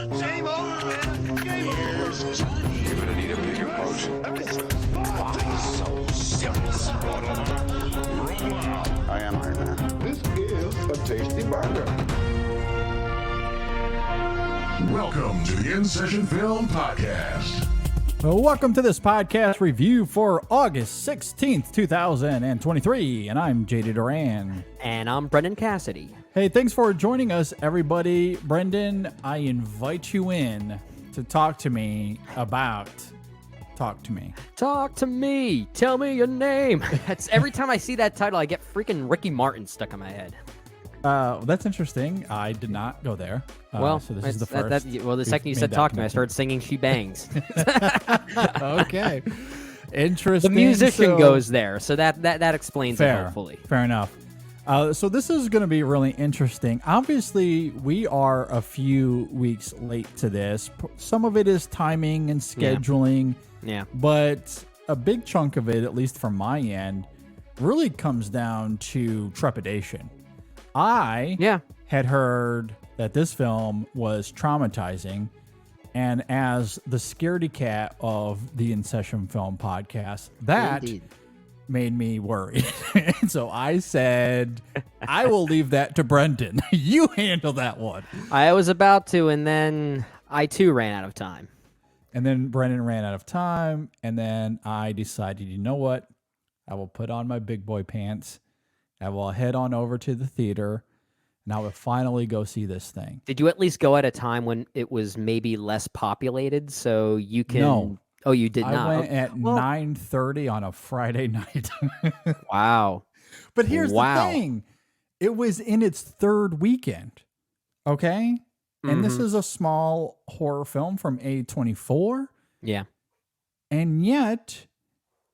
Game over, man. Game over. You're gonna need a bigger potion. So serious. I am Iron Man. This is a tasty burger. Welcome to the In Session Film Podcast. Well, welcome to this podcast review for August 16th, 2023, and I'm JD Duran. And I'm Brendan Cassidy. Hey, thanks for joining us, everybody. Brendan, I invite you in to talk to me about Talk to Me. Talk to me. Tell me your name. That's every time I see that title, I get freaking Ricky Martin stuck in my head. That's interesting. I did not go there. So this is the first. The second you said talk to me, I started singing She Bangs. Okay. Interesting. The musician So- goes there, so that explains it, Fair. hopefully. Fair enough. So this is going to be really interesting. Obviously, we are a few weeks late to this. Some of it is timing and scheduling. Yeah. But a big chunk of it, at least from my end, really comes down to trepidation. I had heard that this film was traumatizing, and as the scaredy cat of the In Session Film Podcast, that Indeed. made me worried. And so I said, I will leave that to Brendan. You handle that one. I was about to, and then I too ran out of time. And then Brendan ran out of time, and then I decided, you know what? I will put on my big boy pants. I will head on over to the theater, and I will finally go see this thing. Did you at least go at a time when it was maybe less populated, so you can? No. Oh, you did not. I went at 9:30 on a Friday night. Wow. But here's Wow. the thing. It was in its third weekend. Okay? And this is a small horror film from A24. Yeah. And yet,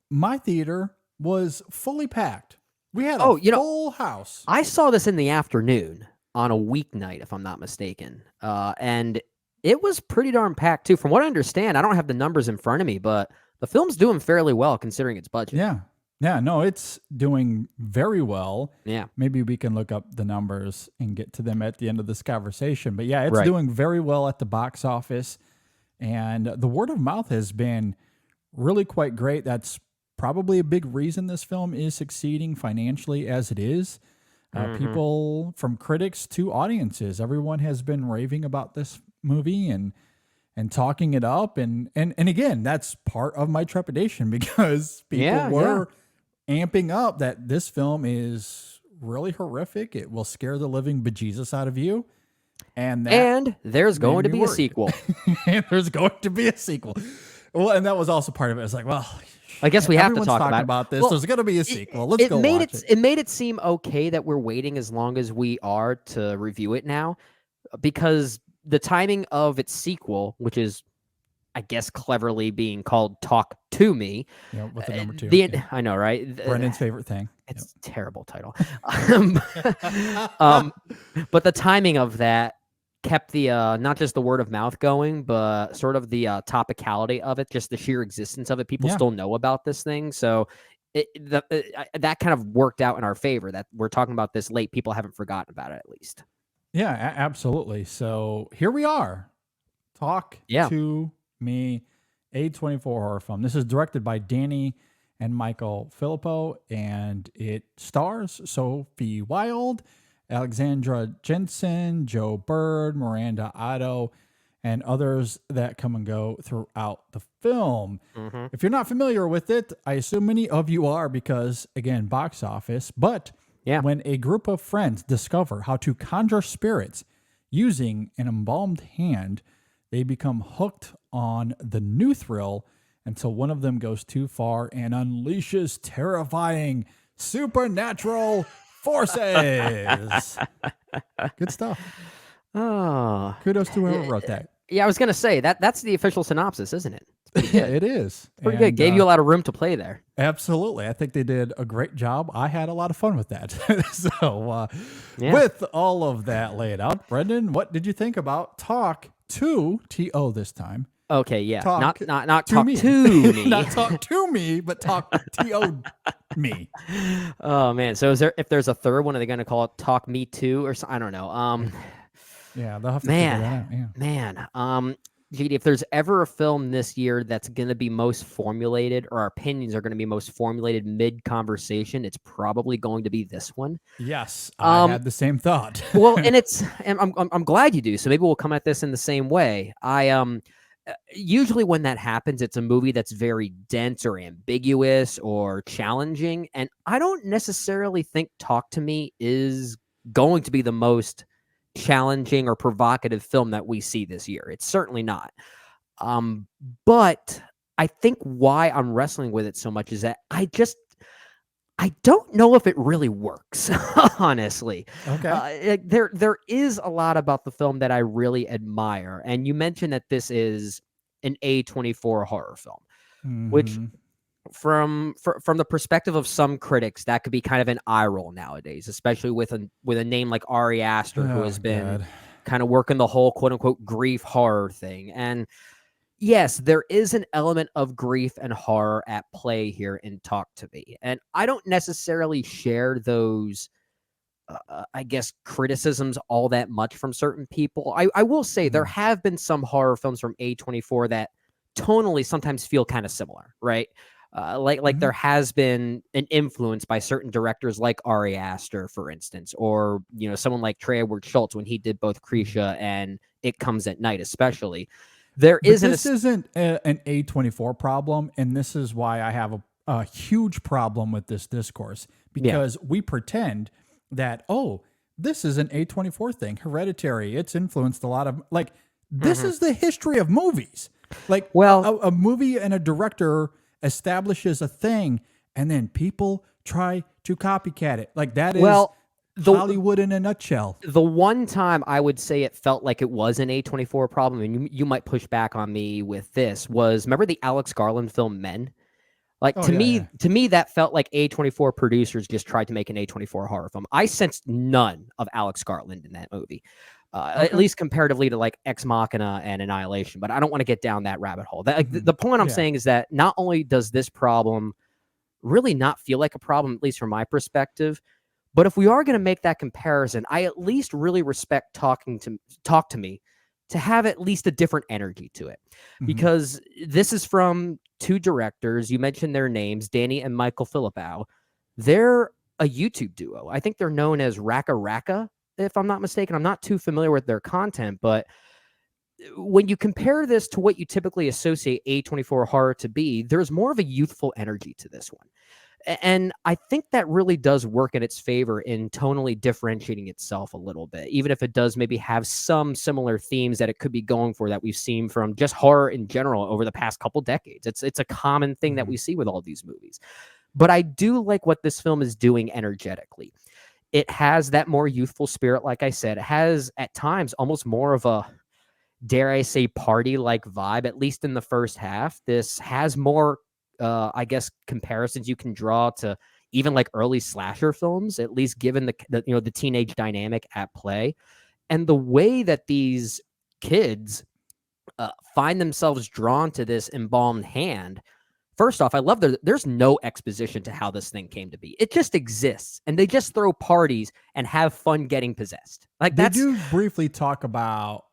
my theater was fully packed. We had a full house. I saw this in the afternoon on a weeknight, if I'm not mistaken. And it was pretty darn packed, too. From what I understand, I don't have the numbers in front of me, but the film's doing fairly well considering its budget. Yeah. Yeah, no, it's doing very well. Yeah. Maybe we can look up the numbers and get to them at the end of this conversation. But yeah, it's Right. doing very well at the box office. And the word of mouth has been really quite great. That's probably a big reason this film is succeeding financially as it is. People, from critics to audiences, everyone has been raving about this movie and talking it up. And again, that's part of my trepidation because people were amping up that this film is really horrific. It will scare the living bejesus out of you. And there's going to me be a worried. sequel. And there's going to be a sequel. Well, and that was also part of it. It's like, well, I guess we have to everyone's talk talking about this. Well, There's going to be a sequel. Let's go made watch it. it. It made it seem okay that we're waiting as long as we are to review it now, because the timing of its sequel, which is, I guess, cleverly being called "Talk to Me," Yeah, with the number two. I know, right? Brendan's favorite thing. It's a terrible title. But the timing of that kept the not just the word of mouth going, but sort of the topicality of it, just the sheer existence of it. People still know about this thing, so that kind of worked out in our favor. That we're talking about this late, people haven't forgotten about it at least. Yeah, absolutely. So here we are. Talk to Me, A24 horror film. This is directed by Danny and Michael Philippou, and it stars Sophie Wilde, Alexandra Jensen, Joe Bird, Miranda Otto, and others that come and go throughout the film. If you're not familiar with it, I assume many of you are because, again, box office. But when a group of friends discover how to conjure spirits using an embalmed hand, they become hooked on the new thrill until one of them goes too far and unleashes terrifying supernatural forces. Good stuff. Oh, Kudos to whoever wrote that. Yeah, I was gonna say that's the official synopsis, isn't it? Yeah, it is. Pretty good. Gave you a lot of room to play there. Absolutely. I think they did a great job. I had a lot of fun with that. So with all of that laid out, Brendan, what did you think about Talk to T-O this time? Okay, yeah. Talk Not to talk me. to me. Not talk to me, but talk T-O me. Oh man. So if there's a third one, are they gonna call it Talk Me Too or something? I don't know. Yeah, they'll have to figure that out. Yeah. Man. GD, if there's ever a film this year that's going to be most formulated, or our opinions are going to be most formulated mid-conversation, it's probably going to be this one. Yes, I had the same thought. Well, and I'm glad you do. So maybe we'll come at this in the same way. Usually when that happens, it's a movie that's very dense or ambiguous or challenging, and I don't necessarily think Talk to Me is going to be the most challenging or provocative film that we see this year. It's certainly not. But I think why I'm wrestling with it so much is that I don't know if it really works, honestly. Okay. There is a lot about the film that I really admire. And you mentioned that this is an A24 horror film, which from the perspective of some critics, that could be kind of an eye roll nowadays, especially with a name like Ari Aster, who has been kind of working the whole quote unquote grief horror thing. And yes, there is an element of grief and horror at play here in Talk to Me. And I don't necessarily share those, I guess, criticisms all that much from certain people. I will say there have been some horror films from A24 that tonally sometimes feel kind of similar, right? Like there has been an influence by certain directors like Ari Aster, for instance, or, you know, someone like Trey Edward Schultz when he did both Krisha and It Comes at Night, especially. This isn't an A24 problem, and this is why I have a huge problem with this discourse, because we pretend that, oh, this is an A24 thing. Hereditary, it's influenced a lot of, like, this is the history of movies. Like, well, a movie and a director establishes a thing, and then people try to copycat it. Like, that is Hollywood in a nutshell. The one time I would say it felt like it was an A24 problem, and you might push back on me with this, was, remember the Alex Garland film Men? Like, to me, that felt like A24 producers just tried to make an A24 horror film. I sensed none of Alex Garland in that movie, at least comparatively to like Ex Machina and Annihilation. But I don't want to get down that rabbit hole. The point I'm saying is that not only does this problem really not feel like a problem, at least from my perspective, but if we are going to make that comparison, I at least really respect Talk to Me to have at least a different energy to it, because this is from two directors. You mentioned their names, Danny and Michael Philippou. They're a YouTube duo. I think they're known as Raka Raka, if I'm not mistaken. I'm not too familiar with their content, but when you compare this to what you typically associate A24 horror to be, there's more of a youthful energy to this one. And I think that really does work in its favor in tonally differentiating itself a little bit, even if it does maybe have some similar themes that it could be going for that we've seen from just horror in general over the past couple decades. It's a common thing that we see with all these movies. But I do like what this film is doing energetically. It has that more youthful spirit, like I said. It has, at times, almost more of a, dare I say, party-like vibe, at least in the first half. This has more I guess comparisons you can draw to even like early slasher films, at least given the teenage dynamic at play, and the way that these kids find themselves drawn to this embalmed hand. First off, I love there's no exposition to how this thing came to be. It just exists, and they just throw parties and have fun getting possessed. Like, they do briefly talk about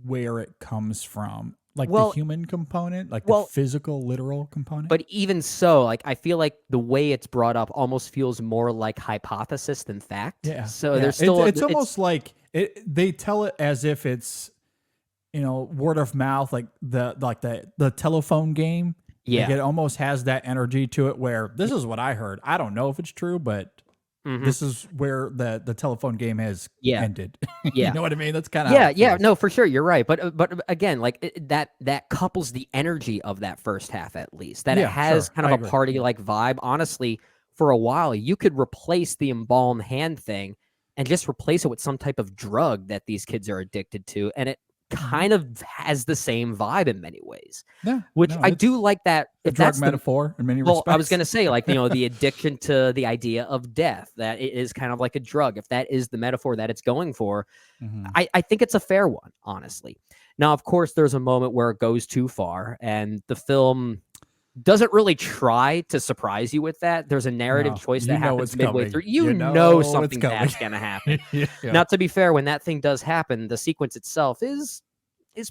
where it comes from. Like, the human component, like the physical, literal component. But even so, like, I feel like the way it's brought up almost feels more like hypothesis than fact. Yeah. So there's still it's almost like they tell it as if it's, word of mouth, like the telephone game. Yeah. Like, it almost has that energy to it where this is what I heard. I don't know if it's true, but this is where the telephone game has ended. Yeah. You know what I mean? That's kind of no, for sure, you're right. But again, like that couples the energy of that first half, at least that it has kind of a party like vibe. Honestly, for a while, you could replace the embalmed hand thing and just replace it with some type of drug that these kids are addicted to, and it kind of has the same vibe in many ways. Yeah, which I do like that. If drug metaphor in many respects. Well, I was going to say, like, the addiction to the idea of death, that it is kind of like a drug. If that is the metaphor that it's going for, I think it's a fair one, honestly. Now, of course, there's a moment where it goes too far, and the film doesn't really try to surprise you with that. There's a narrative choice that happens midway through. You know something bad's going to happen. Yeah. Now, to be fair, when that thing does happen, the sequence itself is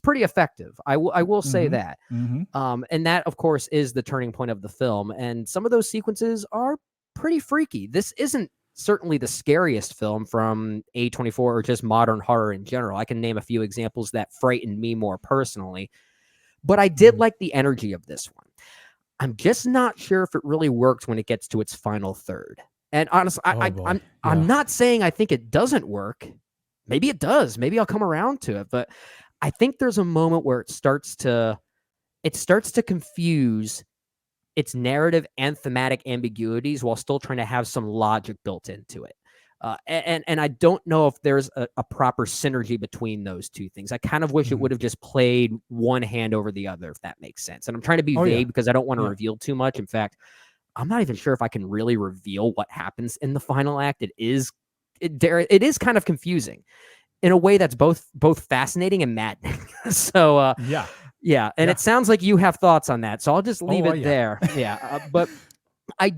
pretty effective. I will say that. And that, of course, is the turning point of the film. And some of those sequences are pretty freaky. This isn't certainly the scariest film from A24 or just modern horror in general. I can name a few examples that frightened me more personally, but I did like the energy of this one. I'm just not sure if it really works when it gets to its final third. And honestly, I'm not saying I think it doesn't work. Maybe it does. Maybe I'll come around to it. But I think there's a moment where it starts to confuse its narrative and thematic ambiguities while still trying to have some logic built into it. And I don't know if there's a proper synergy between those two things. I kind of wish it would have just played one hand over the other, if that makes sense. And I'm trying to be vague because I don't want to reveal too much. In fact, I'm not even sure if I can really reveal what happens in the final act. It is kind of confusing in a way that's both fascinating and maddening. So yeah. And it sounds like you have thoughts on that. So I'll just leave it there. Yeah. But I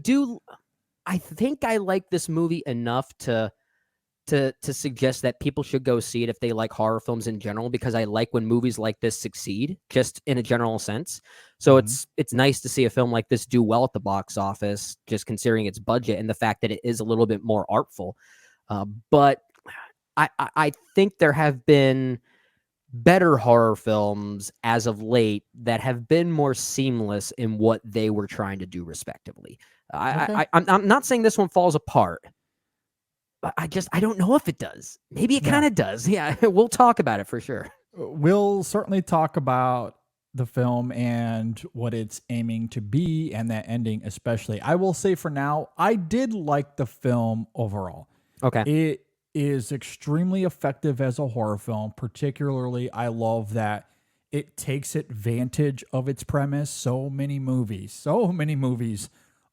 think I like this movie enough to suggest that people should go see it if they like horror films in general, because I like when movies like this succeed, just in a general sense. So it's nice to see a film like this do well at the box office, just considering its budget and the fact that it is a little bit more artful. But I think there have been better horror films as of late that have been more seamless in what they were trying to do respectively. I'm not saying this one falls apart, but I don't know if it does. Maybe it kind of does. Yeah, we'll talk about it for sure. We'll certainly talk about the film and what it's aiming to be and that ending especially. I will say for now, I did like the film overall. Okay. It is extremely effective as a horror film. Particularly, I love that it takes advantage of its premise. So many movies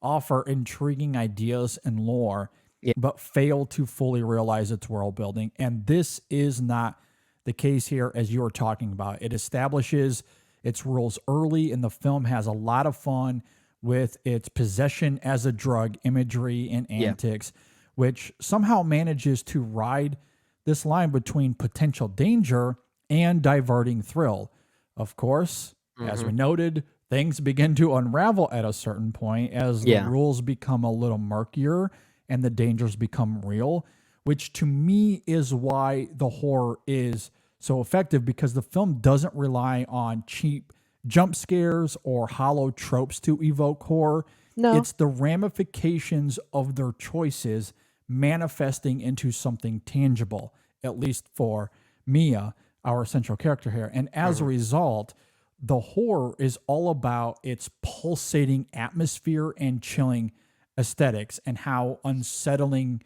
offer intriguing ideas and lore, but fail to fully realize its world building. And this is not the case here, as you were talking about. It establishes its rules early, and the film has a lot of fun with its possession as a drug imagery and antics, which somehow manages to ride this line between potential danger and diverting thrill. Of course, as we noted, things begin to unravel at a certain point as the rules become a little murkier and the dangers become real, which to me is why the horror is so effective, because the film doesn't rely on cheap jump scares or hollow tropes to evoke horror. No. It's the ramifications of their choices manifesting into something tangible, at least for Mia, our central character here. And as a result, the horror is all about its pulsating atmosphere and chilling aesthetics, and how unsettlingly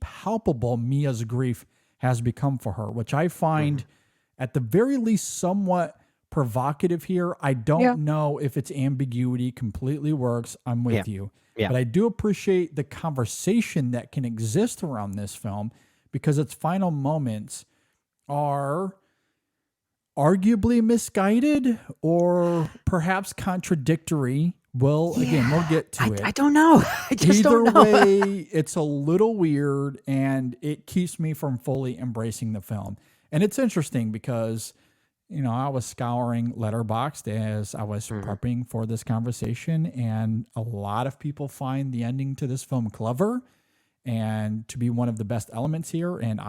palpable Mia's grief has become for her, which I find at the very least somewhat provocative here. I don't know if its ambiguity completely works. I'm with you. Yeah. But I do appreciate the conversation that can exist around this film, because its final moments are arguably misguided or perhaps contradictory. Well, again, we'll get to it. I don't know. I just don't know. Either way, it's a little weird, and it keeps me from fully embracing the film. And it's interesting because, I was scouring Letterboxd as I was prepping for this conversation, and a lot of people find the ending to this film clever and to be one of the best elements here. And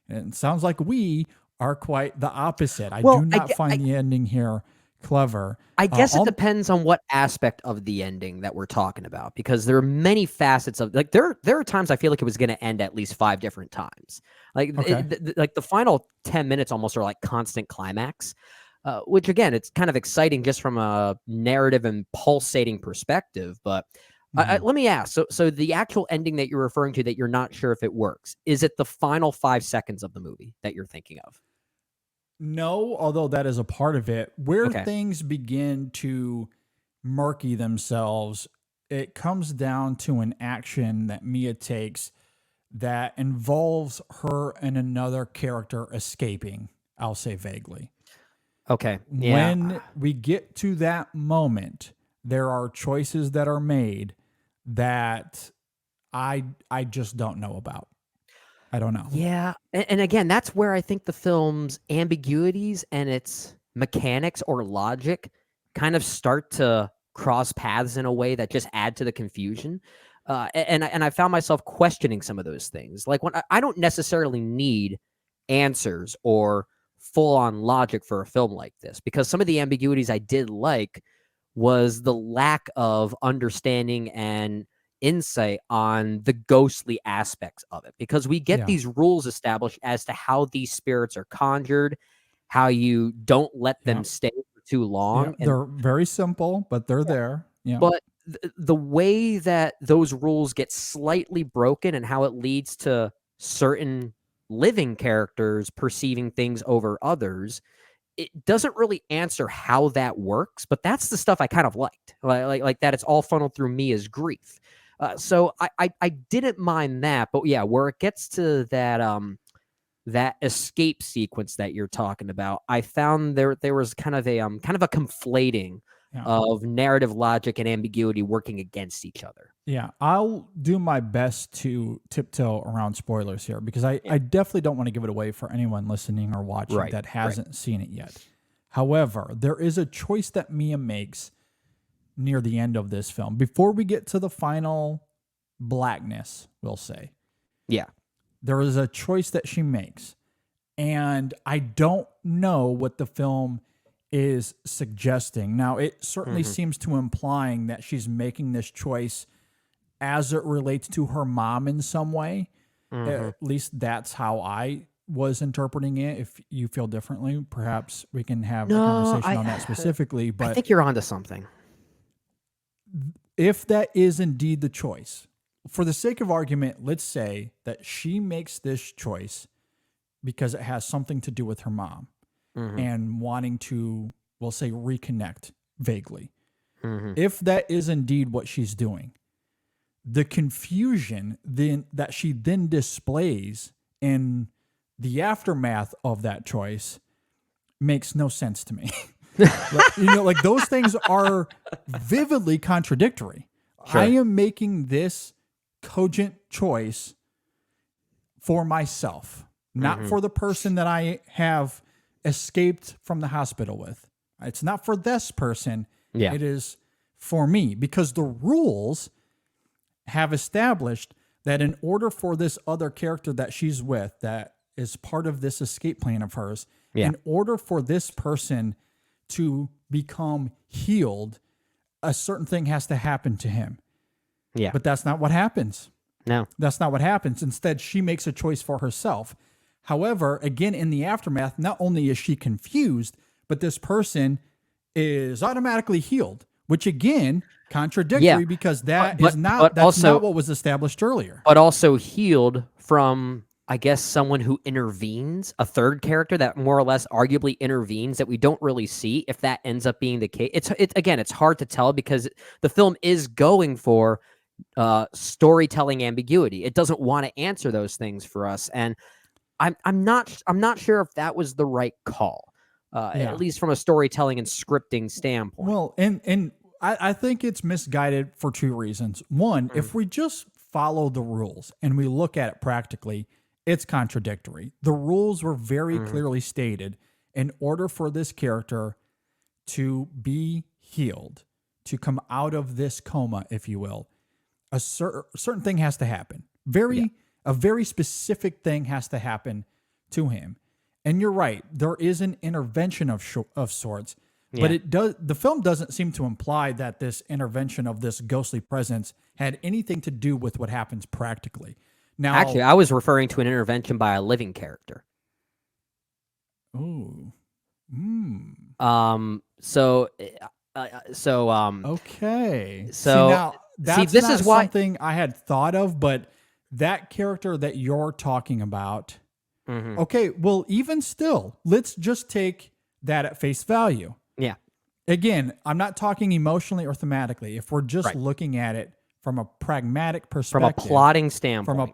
it sounds like we are quite the opposite. I do not find the ending here clever. I guess it depends on what aspect of the ending that we're talking about, because there are many facets of, like, there are times I feel like it was going to end at least 5 different times. Like, like the final 10 minutes almost are like constant climax, which again, it's kind of exciting just from a narrative and pulsating perspective. But let me ask, so the actual ending that you're referring to that you're not sure if it works, is it the final 5 seconds of the movie that you're thinking of? No, although that is a part of it. Where things begin to murky themselves, it comes down to an action that Mia takes that involves her and another character escaping, I'll say vaguely. Okay. Yeah. When we get to that moment, there are choices that are made that I just don't know about. I don't know. Yeah. And again, that's where I think the film's ambiguities and its mechanics or logic kind of start to cross paths in a way that just add to the confusion. And I found myself questioning some of those things. Like when I don't necessarily need answers or full on logic for a film like this, because some of the ambiguities I did like was the lack of understanding and insight on the ghostly aspects of it, because we get Yeah. these rules established as to how these spirits are conjured, how you don't let them Yeah. stay for too Yeah, long. And they're very simple, but they're there. Yeah. but the way that those rules get slightly broken and how it leads to certain living characters perceiving things over others, it doesn't really answer how that works, but that's the stuff I kind of liked, like that it's all funneled through me as grief. So I didn't mind that, but yeah, where it gets to that escape sequence that you're talking about, I found there was kind of a conflating Yeah. of narrative logic and ambiguity working against each other. Yeah, I'll do my best to tiptoe around spoilers here because I definitely don't want to give it away for anyone listening or watching Right, that hasn't seen it yet. However, there is a choice that Mia makes near the end of this film. Before we get to the final blackness, we'll say. Yeah. There is a choice that she makes. And I don't know what the film is suggesting. Now, it certainly seems to implying that she's making this choice as it relates to her mom in some way. At least that's how I was interpreting it. If you feel differently, perhaps we can have a conversation on that specifically. But I think you're onto something. if that is indeed the choice, for the sake of argument, let's say that she makes this choice because it has something to do with her mom and wanting to, we'll say, reconnect vaguely. If that is indeed what she's doing, the confusion then that she then displays in the aftermath of that choice makes no sense to me. Like those things are vividly contradictory. Sure. I am making this cogent choice for myself, not for the person that I have escaped from the hospital with. It's not for this person. Yeah. It is for me, because the rules have established that in order for this other character that she's with, that is part of this escape plan of hers, in order for this person to become healed, a certain thing has to happen to him. Yeah. But that's not what happens. No. That's not what happens. Instead, she makes a choice for herself. However, again, in the aftermath, not only is she confused, but this person is automatically healed, which again, contradictory because that's not what was established earlier. But also healed from, I guess, someone who intervenes, a third character that more or less arguably intervenes that we don't really see, if that ends up being the case. It's hard to tell because the film is going for storytelling ambiguity. It doesn't want to answer those things for us, and I'm not sure if that was the right call, at least from a storytelling and scripting standpoint. Well, and I think it's misguided for two reasons. One, if we just follow the rules and we look at it practically, it's contradictory. The rules were very clearly stated. In order for this character to be healed, to come out of this coma, if you will, a certain thing has to happen. A very specific thing has to happen to him. And you're right, there is an intervention of sorts, but the film doesn't seem to imply that this intervention of this ghostly presence had anything to do with what happens practically. Now, actually, I was referring to an intervention by a living character. Ooh. Okay. So now that's this not is why something I had thought of, but that character that you're talking about. Okay, well, even still, let's just take that at face value. Yeah. Again, I'm not talking emotionally or thematically. If we're just looking at it from a pragmatic perspective, from a plotting standpoint,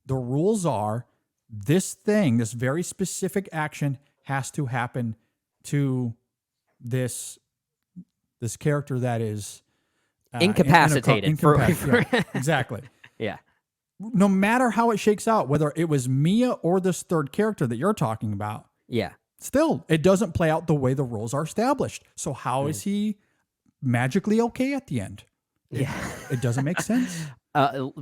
the rules are this thing, this very specific action has to happen to this character that is incapacitated. Yeah, exactly. Yeah. No matter how it shakes out, whether it was Mia or this third character that you're talking about, Yeah. still, it doesn't play out the way the rules are established. So how is he magically okay at the end? It doesn't make sense.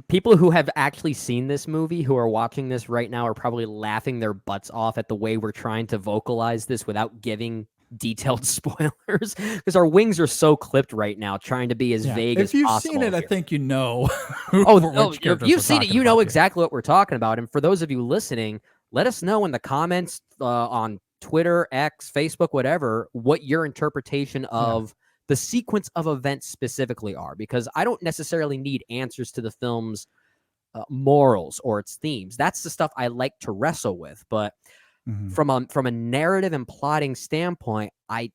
People who have actually seen this movie, who are watching this right now, are probably laughing their butts off at the way we're trying to vocalize this without giving detailed spoilers, because our wings are so clipped right now, trying to be as vague as possible. If you've seen it, I think you know. If you've seen it, you know exactly what we're talking about. And for those of you listening, let us know in the comments on Twitter, X, Facebook, whatever, what your interpretation of the sequence of events specifically are, because I don't necessarily need answers to the film's morals or its themes. That's the stuff I like to wrestle with. But from a narrative and plotting standpoint, I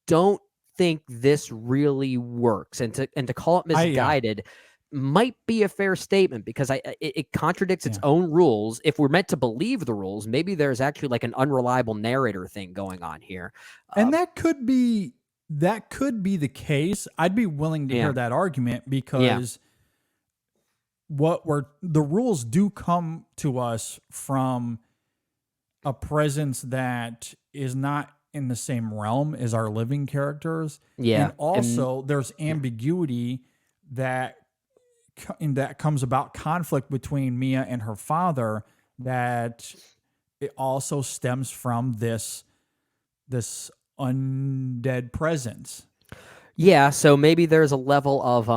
don't think this really works. And to call it misguided might be a fair statement, because it contradicts its own rules. If we're meant to believe the rules, maybe there's actually like an unreliable narrator thing going on here. And that could be the case. I'd be willing to hear that argument, because the rules do come to us from a presence that is not in the same realm as our living characters. Yeah. And also there's ambiguity that comes about conflict between Mia and her father, that it also stems from this undead presence. Yeah, so maybe there's a level of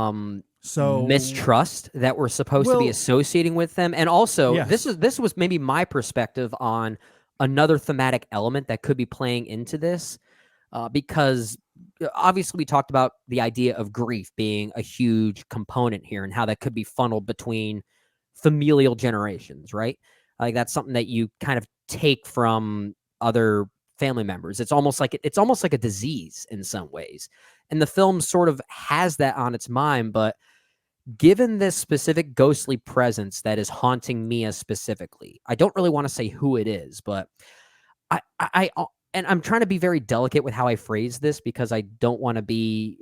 mistrust that we're supposed to be associating with them. And also, this was maybe my perspective on another thematic element that could be playing into this, because obviously we talked about the idea of grief being a huge component here, and how that could be funneled between familial generations, right? Like that's something that you kind of take from other family members. It's almost like a disease in some ways. And the film sort of has that on its mind, but given this specific ghostly presence that is haunting Mia specifically, I don't really want to say who it is, but and I'm trying to be very delicate with how I phrase this, because I don't want to be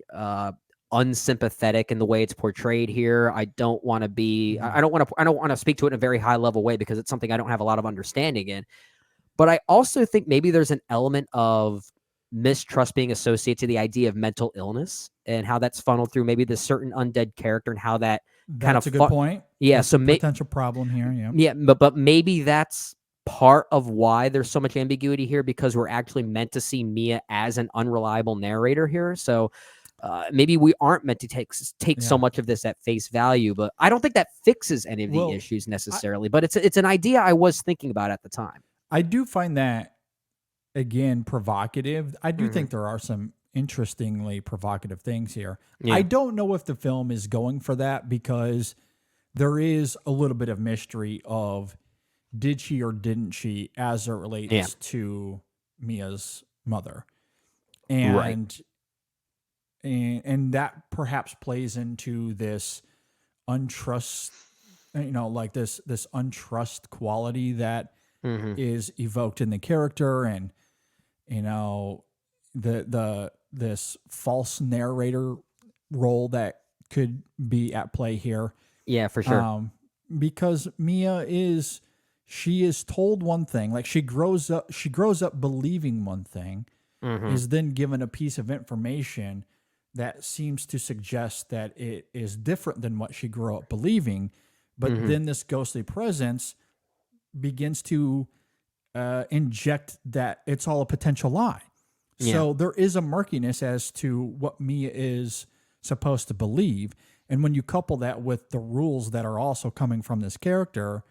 unsympathetic in the way it's portrayed here. I don't want to be, I don't want to speak to it in a very high level way, because it's something I don't have a lot of understanding in. But I also think maybe there's an element of mistrust being associated to the idea of mental illness, and how that's funneled through maybe this certain undead character, and how that's kind of a good point. Yeah. That's so potential problem here. Yeah. Yeah. But maybe that's part of why there's so much ambiguity here, because we're actually meant to see Mia as an unreliable narrator here. So maybe we aren't meant to take so much of this at face value, but I don't think that fixes any of the issues necessarily. But it's an idea I was thinking about at the time. I do find that, again, provocative. I do think there are some interestingly provocative things here. Yeah. I don't know if the film is going for that, because there is a little bit of mystery of did she or didn't she, as it relates to Mia's mother. And and that perhaps plays into this untrust, like this untrust quality that is evoked in the character, and this false narrator role that could be at play here. Yeah, for sure. Because Mia is told one thing, like she grows up believing one thing, is then given a piece of information that seems to suggest that it is different than what she grew up believing. But then this ghostly presence begins to inject that it's all a potential lie. Yeah. So there is a murkiness as to what Mia is supposed to believe. And when you couple that with the rules that are also coming from this character,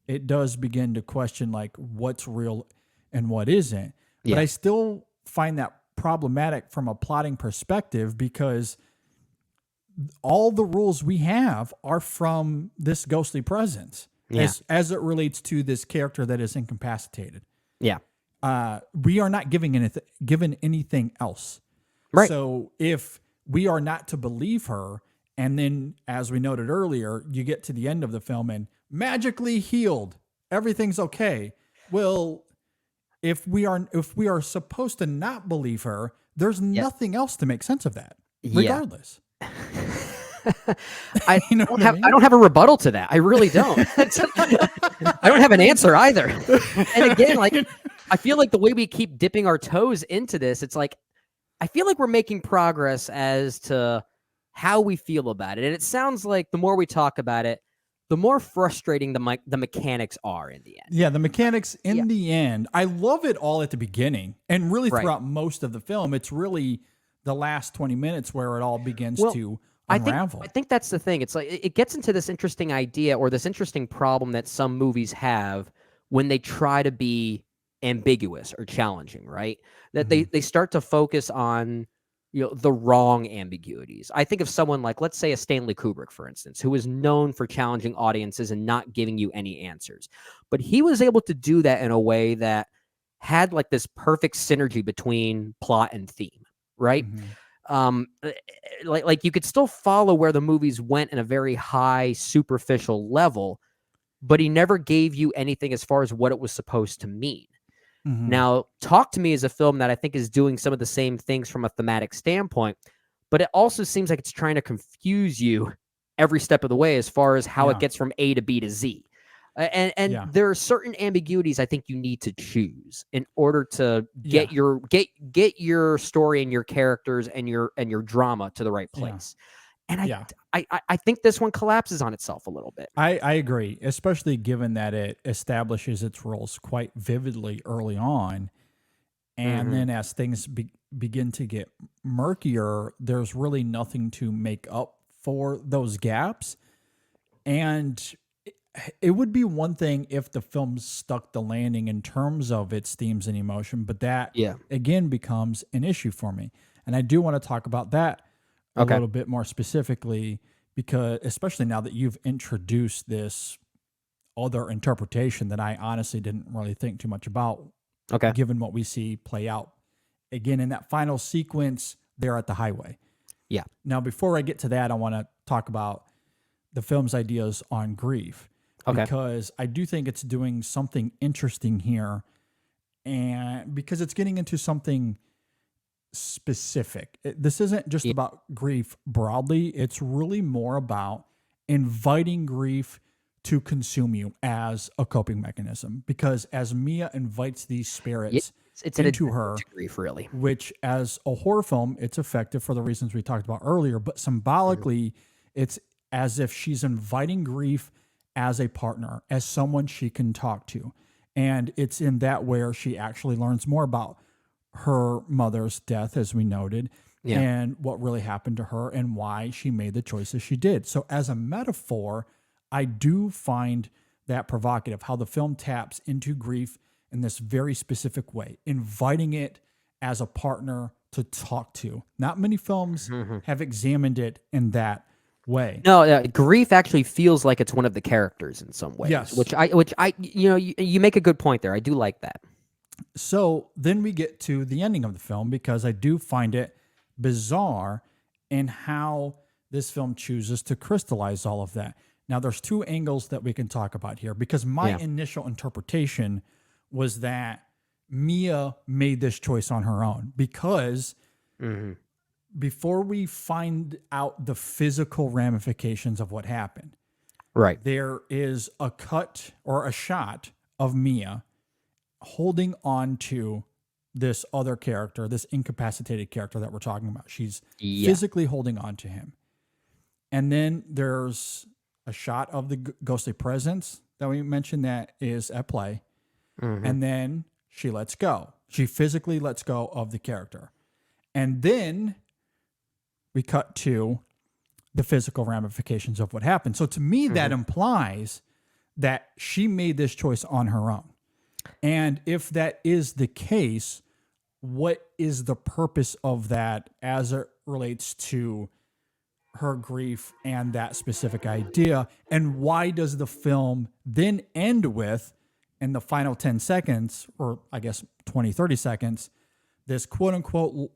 it does begin to question like what's real and what isn't. Yeah. But I still find that problematic from a plotting perspective, because all the rules we have are from this ghostly presence. Yeah. As it relates to this character that is incapacitated. Yeah. We are not given anything else. Right. So if we are not to believe her, and then, as we noted earlier, you get to the end of the film and magically healed, everything's okay. Well, if we are supposed to not believe her, there's nothing else to make sense of that, regardless. I don't have a rebuttal to that. I really don't. I don't have an answer either. And again, like, I feel like the way we keep dipping our toes into this, it's like, I feel like we're making progress as to how we feel about it. And it sounds like the more we talk about it, the more frustrating the mechanics are in the end. Yeah, the mechanics in the end. I love it all at the beginning and really throughout most of the film. It's really the last 20 minutes where it all begins to unravel. I think that's the thing. It's like it gets into this interesting idea or this interesting problem that some movies have when they try to be ambiguous or challenging, right? That they start to focus on the wrong ambiguities. I think of someone like, let's say, a Stanley Kubrick, for instance, who is known for challenging audiences and not giving you any answers. But he was able to do that in a way that had like this perfect synergy between plot and theme, right? Like you could still follow where the movies went in a very high, superficial level, but he never gave you anything as far as what it was supposed to mean. Now, Talk to Me is a film that I think is doing some of the same things from a thematic standpoint, but it also seems like it's trying to confuse you every step of the way as far as how it gets from A to B to Z. And there are certain ambiguities I think you need to choose in order to get your story and your characters and your drama to the right place. And I think this one collapses on itself a little bit. I agree, especially given that it establishes its roles quite vividly early on. And then as things begin to get murkier, there's really nothing to make up for those gaps. And it would be one thing if the film stuck the landing in terms of its themes and emotion, but that, again, becomes an issue for me. And I do want to talk about that a little bit more specifically, because especially now that you've introduced this other interpretation that I honestly didn't really think too much about, given what we see play out again in that final sequence there at the highway. Yeah. Now, before I get to that, I want to talk about the film's ideas on grief, because I do think it's doing something interesting here, and because it's getting into something specific. This isn't just about grief broadly. It's really more about inviting grief to consume you as a coping mechanism, because as Mia invites these spirits into her, grief, really, which as a horror film, it's effective for the reasons we talked about earlier, but symbolically, it's as if she's inviting grief as a partner, as someone she can talk to. And it's in that where she actually learns more about her mother's death, as we noted, and what really happened to her and why she made the choices she did. So as a metaphor, I do find that provocative, how the film taps into grief in this very specific way, inviting it as a partner to talk to. Not many films have examined it in that way. No, grief actually feels like it's one of the characters in some ways. Yes. Which I you make a good point there. I do like that. So then we get to the ending of the film, because I do find it bizarre in how this film chooses to crystallize all of that. Now, there's two angles that we can talk about here, because my initial interpretation was that Mia made this choice on her own, because before we find out the physical ramifications of what happened, there is a cut or a shot of Mia holding on to this other character, this incapacitated character that we're talking about. She's physically holding on to him. And then there's a shot of the ghostly presence that we mentioned that is at play. And then she lets go. She physically lets go of the character. And then we cut to the physical ramifications of what happened. So to me, that implies that she made this choice on her own. And if that is the case, what is the purpose of that as it relates to her grief and that specific idea? And why does the film then end with, in the final 10 seconds, or I guess 20, 30 seconds, this quote unquote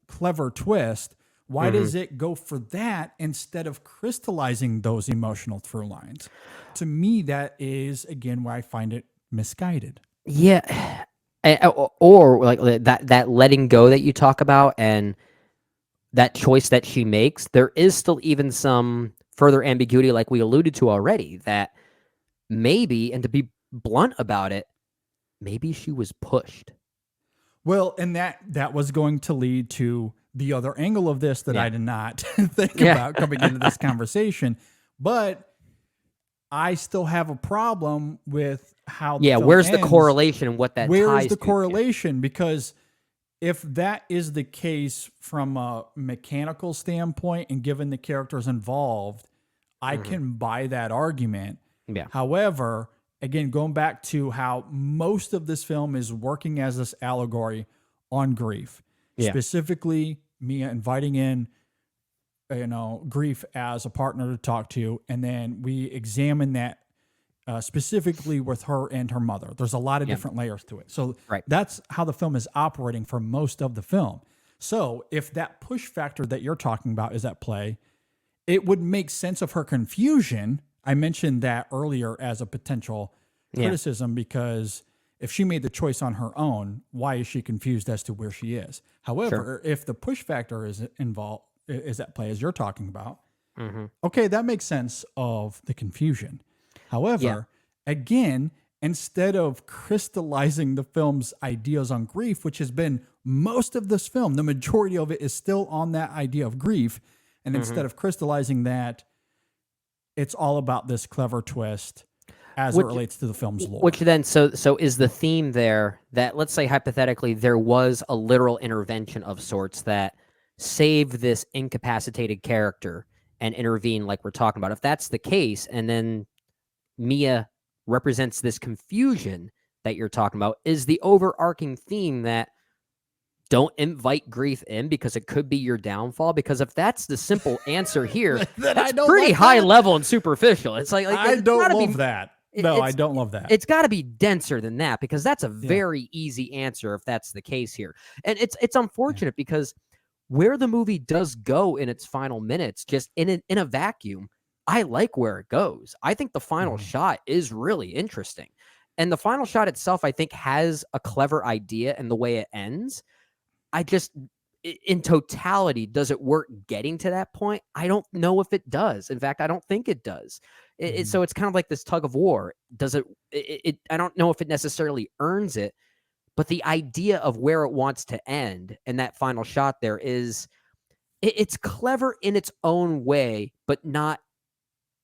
clever twist? Why does it go for that instead of crystallizing those emotional through lines? To me, that is, again, where I find it misguided. Yeah. Or like that letting go that you talk about and that choice that she makes, there is still even some further ambiguity, like we alluded to already, that maybe, and to be blunt about it, maybe she was pushed. Well, and that was going to lead to the other angle of this that I did not think Yeah. about coming into this conversation. But I still have a problem with how the film where's the ends. correlation and what that Where ties is the to? correlation? Because if that is the case from a mechanical standpoint and given the characters involved, I can buy that argument. Yeah. However, again, going back to how most of this film is working as this allegory on grief, specifically Mia inviting in, grief as a partner to talk to, and then we examine that specifically with her and her mother. There's a lot of different layers to it. So that's how the film is operating for most of the film. So if that push factor that you're talking about is at play, it would make sense of her confusion. I mentioned that earlier as a potential criticism because if she made the choice on her own, why is she confused as to where she is? However, if the push factor is involved, is at play as you're talking about, okay, that makes sense of the confusion. However, again, instead of crystallizing the film's ideas on grief, which has been most of this film, the majority of it is still on that idea of grief. And instead of crystallizing that, it's all about this clever twist as it relates to the film's lore. Which then, so is the theme there that, let's say hypothetically, there was a literal intervention of sorts that saved this incapacitated character and intervened like we're talking about. If that's the case, and then Mia represents this confusion that you're talking about, is the overarching theme that don't invite grief in because it could be your downfall? Because if that's the simple answer here, that's pretty high level and superficial. It's like I don't love that. No, I don't love that. It's got to be denser than that because that's a very easy answer if that's the case here. And it's unfortunate because where the movie does go in its final minutes, just in a vacuum, I like where it goes. I think the final shot is really interesting. And the final shot itself, I think, has a clever idea in the way it ends. I just, in totality, does it work getting to that point? I don't know if it does. In fact, I don't think it does. So it's kind of like this tug of war. Does it? I don't know if it necessarily earns it, but the idea of where it wants to end and that final shot there is, it's clever in its own way, but not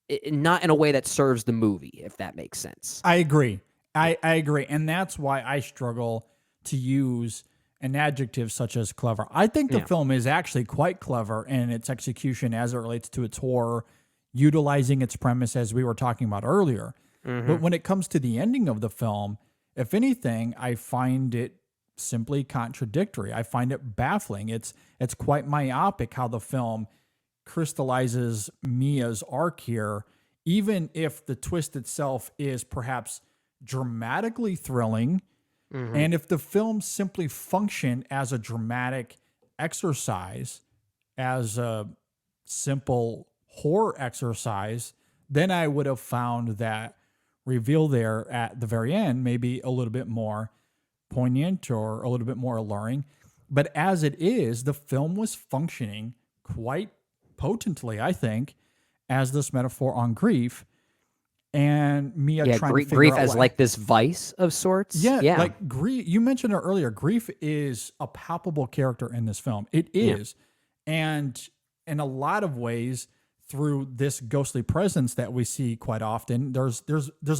in a way that serves the movie, if that makes sense. I agree. I agree. And that's why I struggle to use an adjective such as clever. I think the film is actually quite clever in its execution as it relates to its horror, utilizing its premise as we were talking about earlier. But when it comes to the ending of the film, if anything, I find it simply contradictory. I find it baffling. It's quite myopic how the film crystallizes Mia's arc here, even if the twist itself is perhaps dramatically thrilling. And if the film simply functioned as a dramatic exercise, as a simple horror exercise, then I would have found that reveal there at the very end maybe a little bit more poignant or a little bit more alluring. But as it is, the film was functioning quite potently, I think, as this metaphor on grief. And Mia trying to figure grief out as like this vice of sorts. Yeah, like grief. You mentioned it earlier. Grief is a palpable character in this film. It is, and in a lot of ways, through this ghostly presence that we see quite often, there's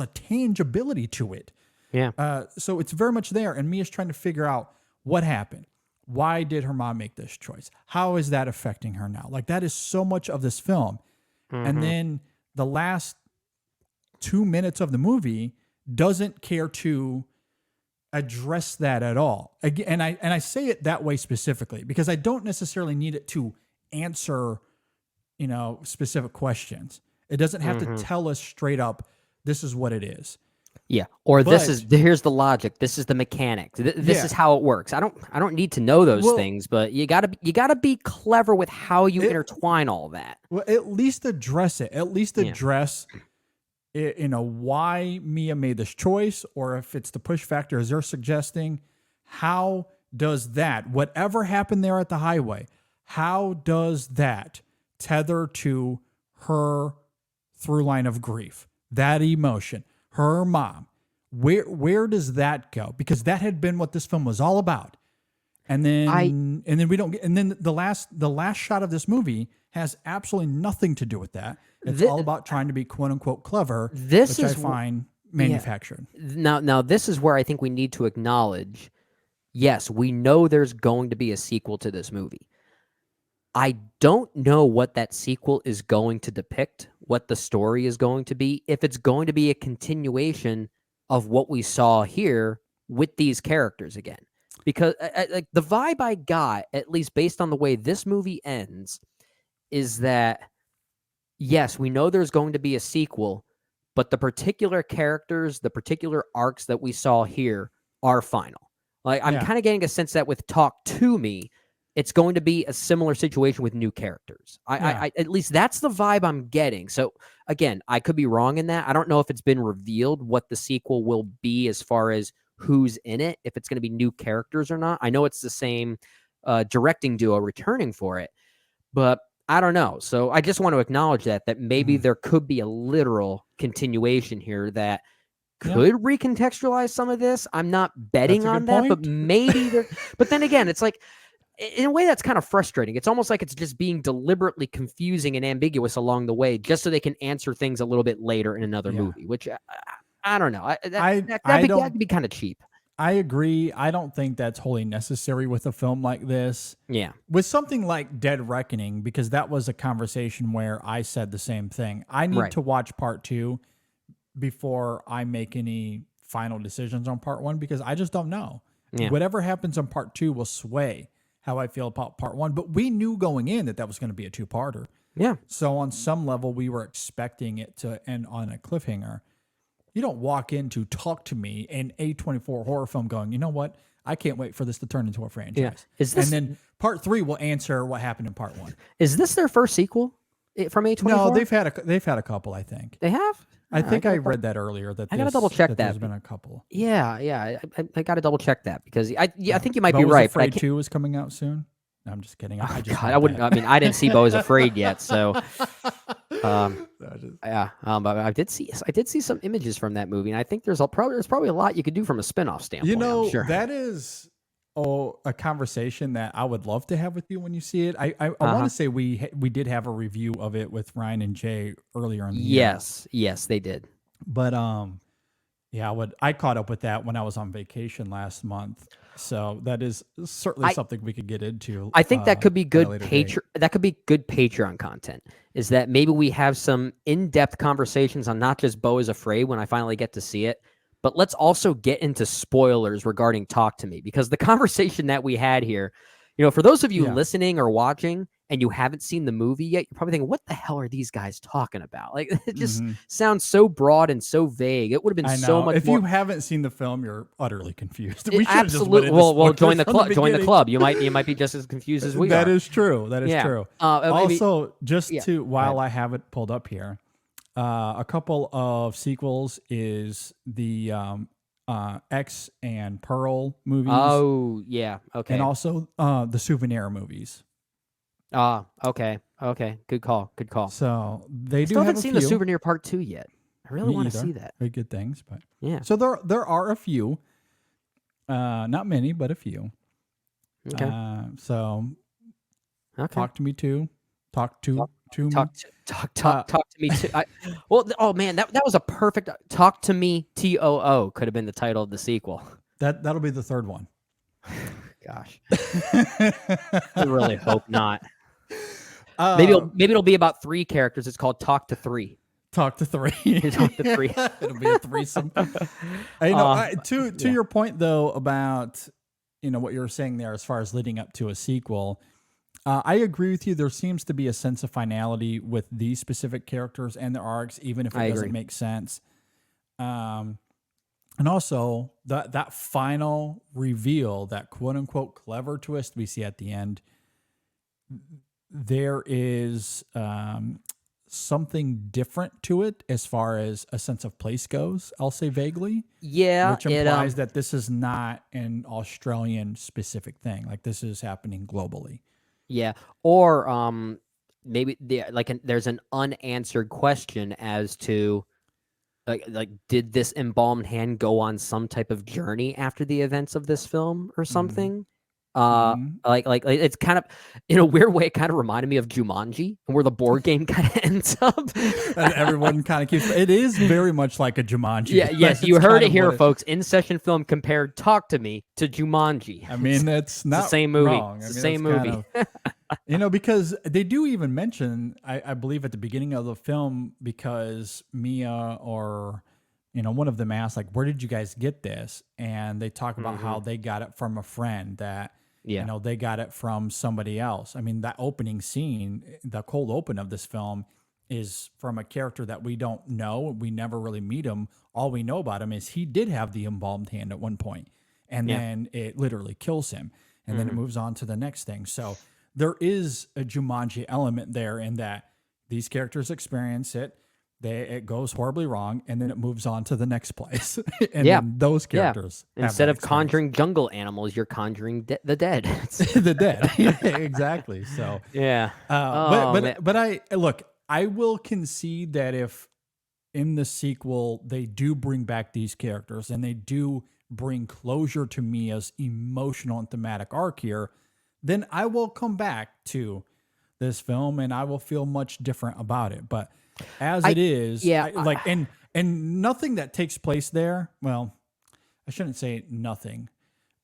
a tangibility to it. Yeah. So it's very much there, and Mia's trying to figure out what happened. Why did her mom make this choice? How is that affecting her now? Like, that is so much of this film. And then the last 2 minutes of the movie doesn't care to address that at all. Again, and I say it that way specifically because I don't necessarily need it to answer, specific questions. It doesn't have to tell us straight up, this is what it is. Yeah. Or here's the logic. This is the mechanics. This is how it works. I don't need to know those things, but you gotta be clever with how you intertwine all that. Well, at least address it. At least address why Mia made this choice, or if it's the push factor, as they're suggesting, how does that, whatever happened there at the highway, how does that tether to her through line of grief, that emotion, her mom? Where does that go? Because that had been what this film was all about. And then the last shot of this movie has absolutely nothing to do with that. It's all about trying to be quote unquote clever, which I find manufactured. Yeah. Now this is where I think we need to acknowledge, yes, we know there's going to be a sequel to this movie. I don't know what that sequel is going to depict, what the story is going to be, if it's going to be a continuation of what we saw here with these characters again. Because like the vibe I got, at least based on the way this movie ends, is that, yes, we know there's going to be a sequel, but the particular characters, the particular arcs that we saw here are final. Like I'm kind of getting a sense that with Talk to Me, it's going to be a similar situation with new characters. I at least that's the vibe I'm getting. So again, I could be wrong in that. I don't know if it's been revealed what the sequel will be as far as who's in it, if it's going to be new characters or not. I know it's the same directing duo returning for it, but I don't know. So I just want to acknowledge that maybe there could be a literal continuation here that could recontextualize some of this. I'm not betting on that, but maybe there. But then again, it's like, in a way that's kind of frustrating. It's almost like it's just being deliberately confusing and ambiguous along the way, just so they can answer things a little bit later in another movie, which I don't know. That'd be kind of cheap. I agree. I don't think that's wholly necessary with a film like this. Yeah. With something like Dead Reckoning, because that was a conversation where I said the same thing. I need to watch part 2 before I make any final decisions on part 1, because I just don't know. Yeah. Whatever happens on part 2 will sway how I feel about part 1. But we knew going in that was going to be a 2-parter. Yeah. So on some level, we were expecting it to end on a cliffhanger. You don't walk into Talk to Me, an A24 horror film, going, you know what? I can't wait for this to turn into a franchise. Yeah. And then part 3 will answer what happened in part 1. Is this their first sequel from A24? No, they've had a couple, I think. They have? I think I read that earlier. I gotta double check that. There's been a couple. Yeah. I gotta double check that, because I think you might Be right. Beau is Afraid 2 is coming out soon. No, I'm just kidding. I wouldn't. I mean, I didn't see Beau is Afraid yet, so. But I did see some images from that movie, and I think there's probably a lot you could do from a spinoff standpoint. You know, I'm sure. that is a conversation that I would love to have with you when you see it. I want to say we did have a review of it with Ryan and Jay earlier in the year. Yes, they did. But I caught up with that when I was on vacation last month. So that is certainly something we could get into. I think that could be good Patreon content. Is that maybe we have some in-depth conversations on not just Beau is Afraid when I finally get to see it, but let's also get into spoilers regarding Talk to Me, because the conversation that we had here, for those of you listening or watching and you haven't seen the movie yet, you're probably thinking, what the hell are these guys talking about? Like, it just sounds so broad and so vague. It would have been so much more. If you haven't seen the film, you're utterly confused. We absolutely. Well, join the club. Join the club. You might be just as confused as we are. That is true. True. Also, while I have it pulled up here, a couple of sequels is the X and Pearl movies. Oh, yeah. Okay. And also the Souvenir movies. Okay. Good call. So they still haven't seen the Souvenir Part 2 yet. I really want to see that. Very good things, but yeah. So there are a few, not many, but a few. Okay. Talk to me too. Talk to me too. That was a perfect Talk to Me TOO could have been the title of the sequel. That'll be the third one. Gosh. I really hope not. Maybe it'll be about 3 characters. It's called Talk to 3. Talk to 3. Talk to 3. It'll be a threesome. To your point though about what you were saying there as far as leading up to a sequel, I agree with you. There seems to be a sense of finality with these specific characters and their arcs, even if it doesn't make sense. And also that final reveal, that quote unquote clever twist we see at the end, there is something different to it as far as a sense of place goes. I'll say vaguely. Yeah, Which implies that this is not an Australian specific thing. Like this is happening globally. Yeah, or maybe there's an unanswered question as to like did this embalmed hand go on some type of journey after the events of this film or something? Like it's kind of in a weird way. It kind of reminded me of Jumanji, where the board game kind of ends up. And everyone kind of keeps. It is very much like a Jumanji. Yeah, yes, you heard it here, folks. In Session Film compared "Talk to Me" to Jumanji. I mean, that's not the same movie. Wrong. It's the same movie. Because they do even mention, I believe at the beginning of the film, because Mia or one of them asked, like, where did you guys get this? And they talk about how they got it from a friend that, they got it from somebody else. I mean, that opening scene, the cold open of this film is from a character that we don't know. We never really meet him. All we know about him is he did have the embalmed hand at one point, and then it literally kills him. And then it moves on to the next thing. So there is a Jumanji element there in that these characters experience it. It goes horribly wrong, and then it moves on to the next place. And then those characters. Instead of conjuring jungle animals, you're conjuring the dead. The dead. Exactly. So but I look. I will concede that if in the sequel they do bring back these characters and they do bring closure to Mia's emotional and thematic arc here, then I will come back to this film and I will feel much different about it. But as it is, and nothing that takes place there, well, I shouldn't say nothing,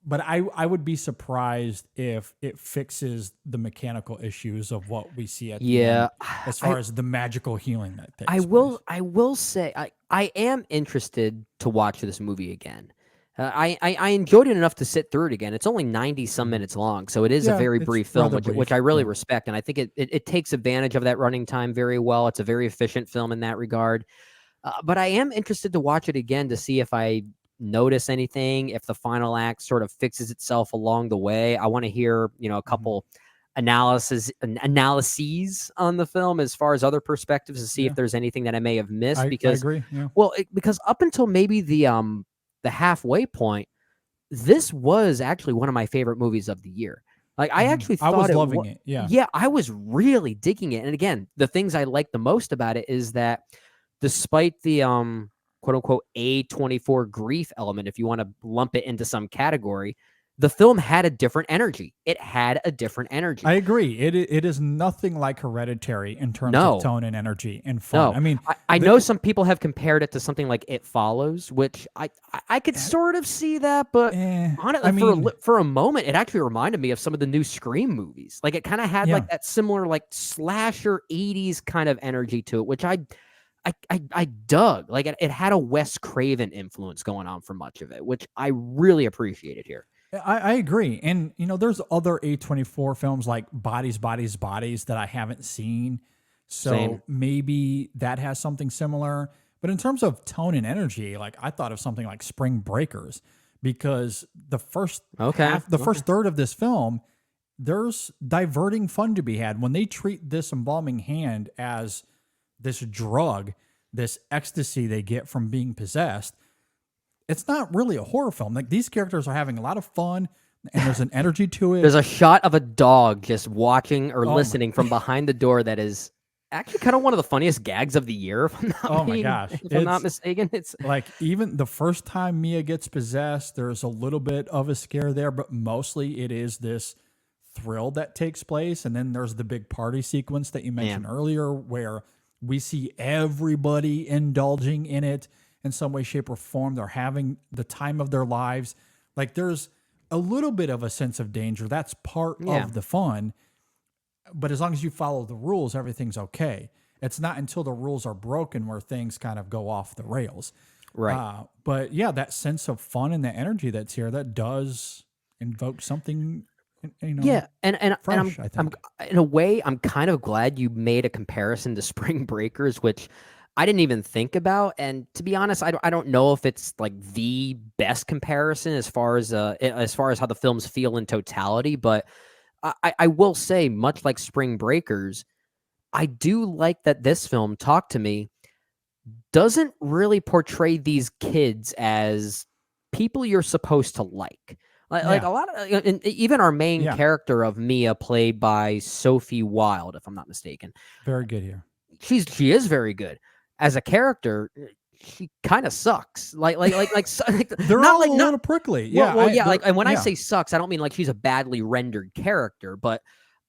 but I would be surprised if it fixes the mechanical issues of what we see at the end, as far as the magical healing that takes place. I will say I am interested to watch this movie again. I enjoyed it enough to sit through it again. It's only 90 some minutes long, so it is a very brief film, which I really respect, and I think it takes advantage of that running time very well. It's a very efficient film in that regard. But I am interested to watch it again to see if I notice anything, if the final act sort of fixes itself along the way. I want to hear, a couple analyses on the film as far as other perspectives to see if there's anything that I may have missed. Because I agree. Yeah. Well, because up until maybe the halfway point, this was actually one of my favorite movies of the year. Like I actually thought I was loving it. Yeah. Yeah, I was really digging it. And again, the things I like the most about it is that despite the quote unquote A24 grief element, if you want to lump it into some category, the film had a different energy. It had a different energy. I agree. It is nothing like Hereditary in terms of tone and energy and fun. No. I mean, I know some people have compared it to something like It Follows, which I could sort of see that, but honestly, for a moment, it actually reminded me of some of the new Scream movies. Like it kind of had like that similar like slasher 80s kind of energy to it, which I dug. Like it had a Wes Craven influence going on for much of it, which I really appreciated here. I agree. And, there's other A24 films like Bodies that I haven't seen. So maybe that has something similar. But in terms of tone and energy, like I thought of something like Spring Breakers, because the first first third of this film, there's diverting fun to be had. When they treat this embalming hand as this drug, this ecstasy they get from being possessed, it's not really a horror film. Like these characters are having a lot of fun and there's an energy to it. There's a shot of a dog just watching or listening from behind the door that is actually kind of one of the funniest gags of the year. If I'm not mistaken. It's like even the first time Mia gets possessed, there's a little bit of a scare there, but mostly it is this thrill that takes place. And then there's the big party sequence that you mentioned earlier where we see everybody indulging in it in some way, shape, or form. They're having the time of their lives. Like there's a little bit of a sense of danger. That's part of the fun. But as long as you follow the rules, everything's okay. It's not until the rules are broken where things kind of go off the rails. Right. But yeah, that sense of fun and the energy that's here, that does invoke something, and fresh, I'm in a way, I'm kind of glad you made a comparison to Spring Breakers, which I didn't even think about. And to be honest, I don't know if it's like the best comparison as far as how the films feel in totality. But I will say, much like Spring Breakers, I do like that this film, Talk to Me, doesn't really portray these kids as people you're supposed to like. Like a lot of, and even our main character of Mia, played by Sophie Wilde, if I'm not mistaken. Very good here. She is very good as a character. She kind of sucks. Like they're not all like a little prickly. Yeah, and when I say sucks, I don't mean like she's a badly rendered character, but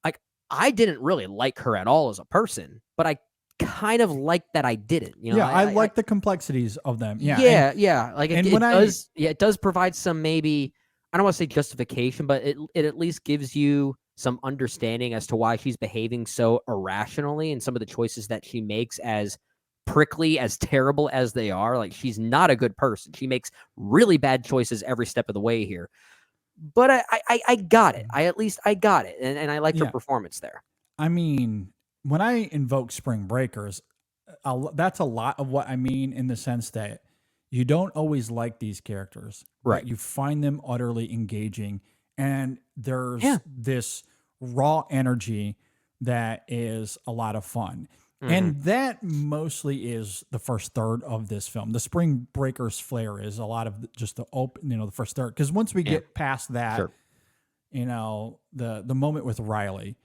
like I didn't really like her at all as a person, but I kind of like that I didn't. You know, yeah, I like the complexities of them. Yeah, Like it does provide some, maybe, I don't want to say justification, but it at least gives you some understanding as to why she's behaving so irrationally, and some of the choices that she makes, as prickly, as terrible as they are. Like, she's not a good person. She makes really bad choices every step of the way here. But I got it. I got it. And I liked her performance there. I mean, when I invoke Spring Breakers, that's a lot of what I mean, in the sense that you don't always like these characters, right? But you find them utterly engaging, and there's this raw energy that is a lot of fun. And that mostly is the first third of this film. The Spring Breakers flair is a lot of just the the first third. Because once we get past that, the moment with Riley,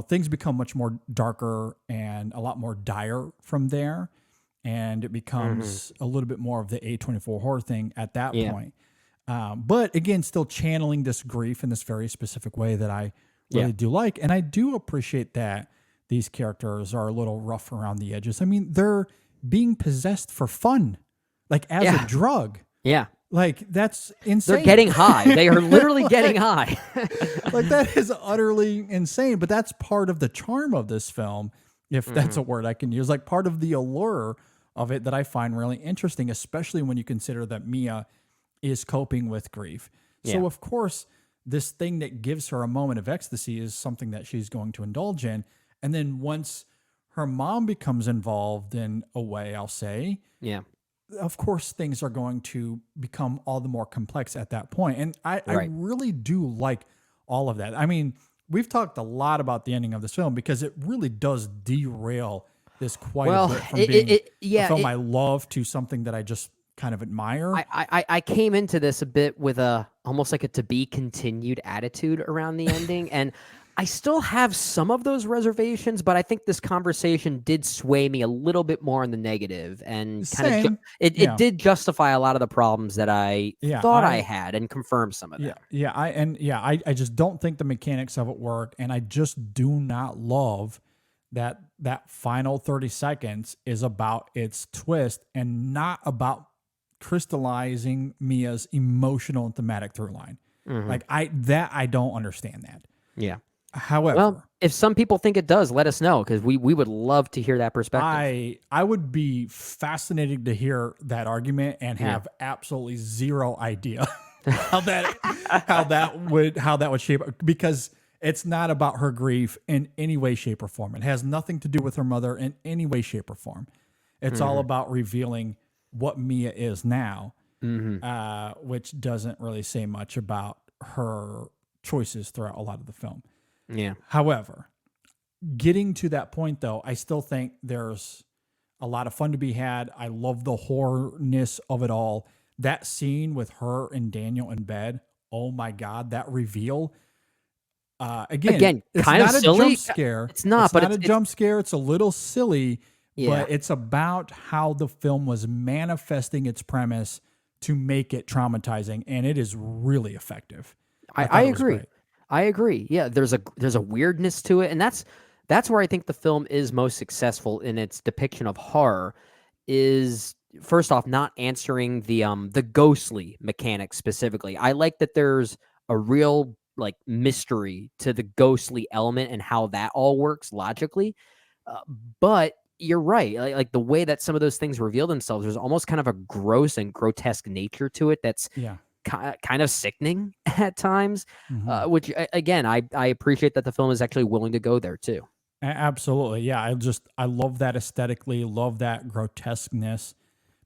things become much more darker and a lot more dire from there. And it becomes a little bit more of the A24 horror thing at that point. But again, still channeling this grief in this very specific way that I really do like. And I do appreciate that these characters are a little rough around the edges. I mean, they're being possessed for fun, like as a drug. Yeah. Like, that's insane. They're getting high. They are literally getting high. Like, that is utterly insane. But that's part of the charm of this film, if that's a word I can use. Like, part of the allure of it that I find really interesting, especially when you consider that Mia is coping with grief. So, of course, this thing that gives her a moment of ecstasy is something that she's going to indulge in. And then once her mom becomes involved in a way, I'll say, of course, things are going to become all the more complex at that point. And I really do like all of that. I mean, we've talked a lot about the ending of this film because it really does derail this quite a bit from being a film I love to something that I just kind of admire. I came into this a bit with almost like a to be continued attitude around the ending. And I still have some of those reservations, but I think this conversation did sway me a little bit more in the negative, and kind of it did justify a lot of the problems that I thought I had, and confirm some of them. I just don't think the mechanics of it work, and I just do not love that final 30 seconds is about its twist and not about crystallizing Mia's emotional and thematic through line. Like, I don't understand that. Yeah. However, well, if some people think it does, let us know, because we would love to hear that perspective. I would be fascinated to hear that argument and have absolutely zero idea how that would shape up, because it's not about her grief in any way, shape, or form. It has nothing to do with her mother in any way, shape, or form. It's all about revealing what Mia is now, which doesn't really say much about her choices throughout a lot of the film. Yeah. However, getting to that point, though, I still think there's a lot of fun to be had. I love the horrorness of it all. That scene with her and Daniel in bed, oh my God, that reveal. Again, it's kind not of silly. A jump scare. It's not a jump scare. It's a little silly, but it's about how the film was manifesting its premise to make it traumatizing, and it is really effective. I agree. I agree. Yeah, there's a weirdness to it, and that's where I think the film is most successful in its depiction of horror. Is, first off, not answering the ghostly mechanics specifically. I like that there's a real mystery to the ghostly element and how that all works logically. But you're right. Like the way that some of those things reveal themselves, there's almost kind of a gross and grotesque nature to it that's kind of sickening at times, which again, I appreciate that the film is actually willing to go there too. Absolutely. Yeah. I love that aesthetically, love that grotesqueness,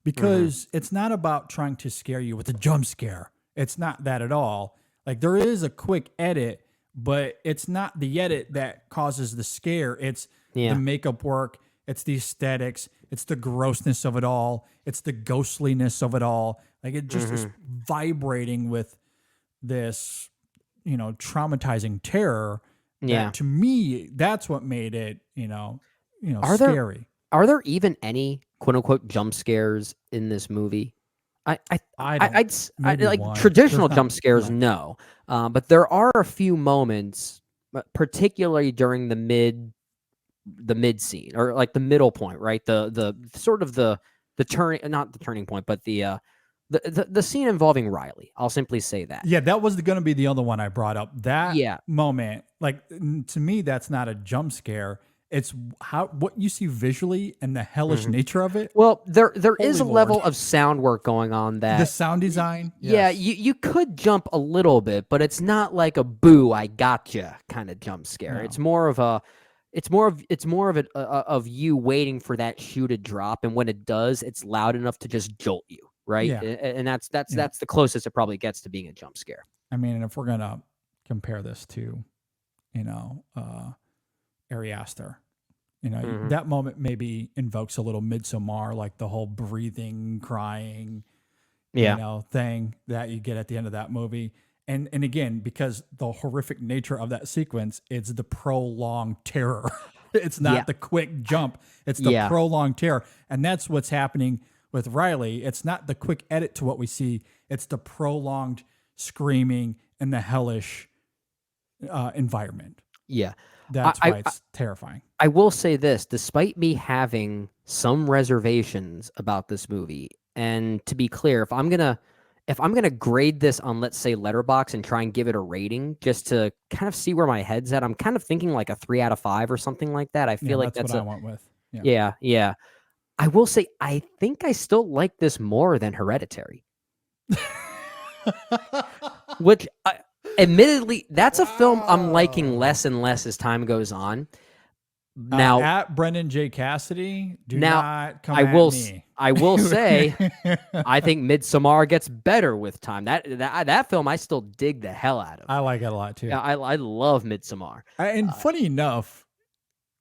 because it's not about trying to scare you with a jump scare. It's not that at all. Like, there is a quick edit but it's not the edit that causes the scare. It's the makeup work. It's the aesthetics. It's the grossness of it all. It's the ghostliness of it all. Like it just is vibrating with this, traumatizing terror. That, to me, that's what made it, scary. Are there even any quote unquote jump scares in this movie? I'd like one. traditional jump scares, no. But there are a few moments, particularly during the mid scene or like the middle point, right? The sort of the not the turning point, but the scene involving Riley. I'll simply say that. Yeah, that was going to be the other one I brought up. That moment, like to me, that's not a jump scare. It's what you see visually and the hellish nature of it. Well, there is a level of sound work going on that the sound design. Yeah, you could jump a little bit, but it's not like a "boo, I gotcha" kind of jump scare. No. It's more of you waiting for that shoe to drop, and when it does, it's loud enough to just jolt you, right? Yeah. And that's the closest it probably gets to being a jump scare. I mean, and if we're gonna compare this to, Ari Aster, that moment maybe invokes a little Midsommar, like the whole breathing, crying, thing that you get at the end of that movie. And again, because the horrific nature of that sequence, it's the prolonged terror. It's not the quick jump. It's the prolonged terror. And that's what's happening with Riley. It's not the quick edit to what we see. It's the prolonged screaming and the hellish environment. Yeah. That's why it's terrifying. I will say this, despite me having some reservations about this movie, and to be clear, if I'm gonna grade this on, let's say, Letterboxd and try and give it a rating just to kind of see where my head's at, I'm kind of thinking like a 3 out of 5 or something like that. I feel like that's what I went with. Yeah. I will say I think I still like this more than Hereditary. Which admittedly, that's a film I'm liking less and less as time goes on. Now, at Brendan J. Cassidy, not come at me. I will say, I think Midsommar gets better with time. That film, I still dig the hell out of. I like it a lot too. Yeah, I love Midsommar. And funny enough,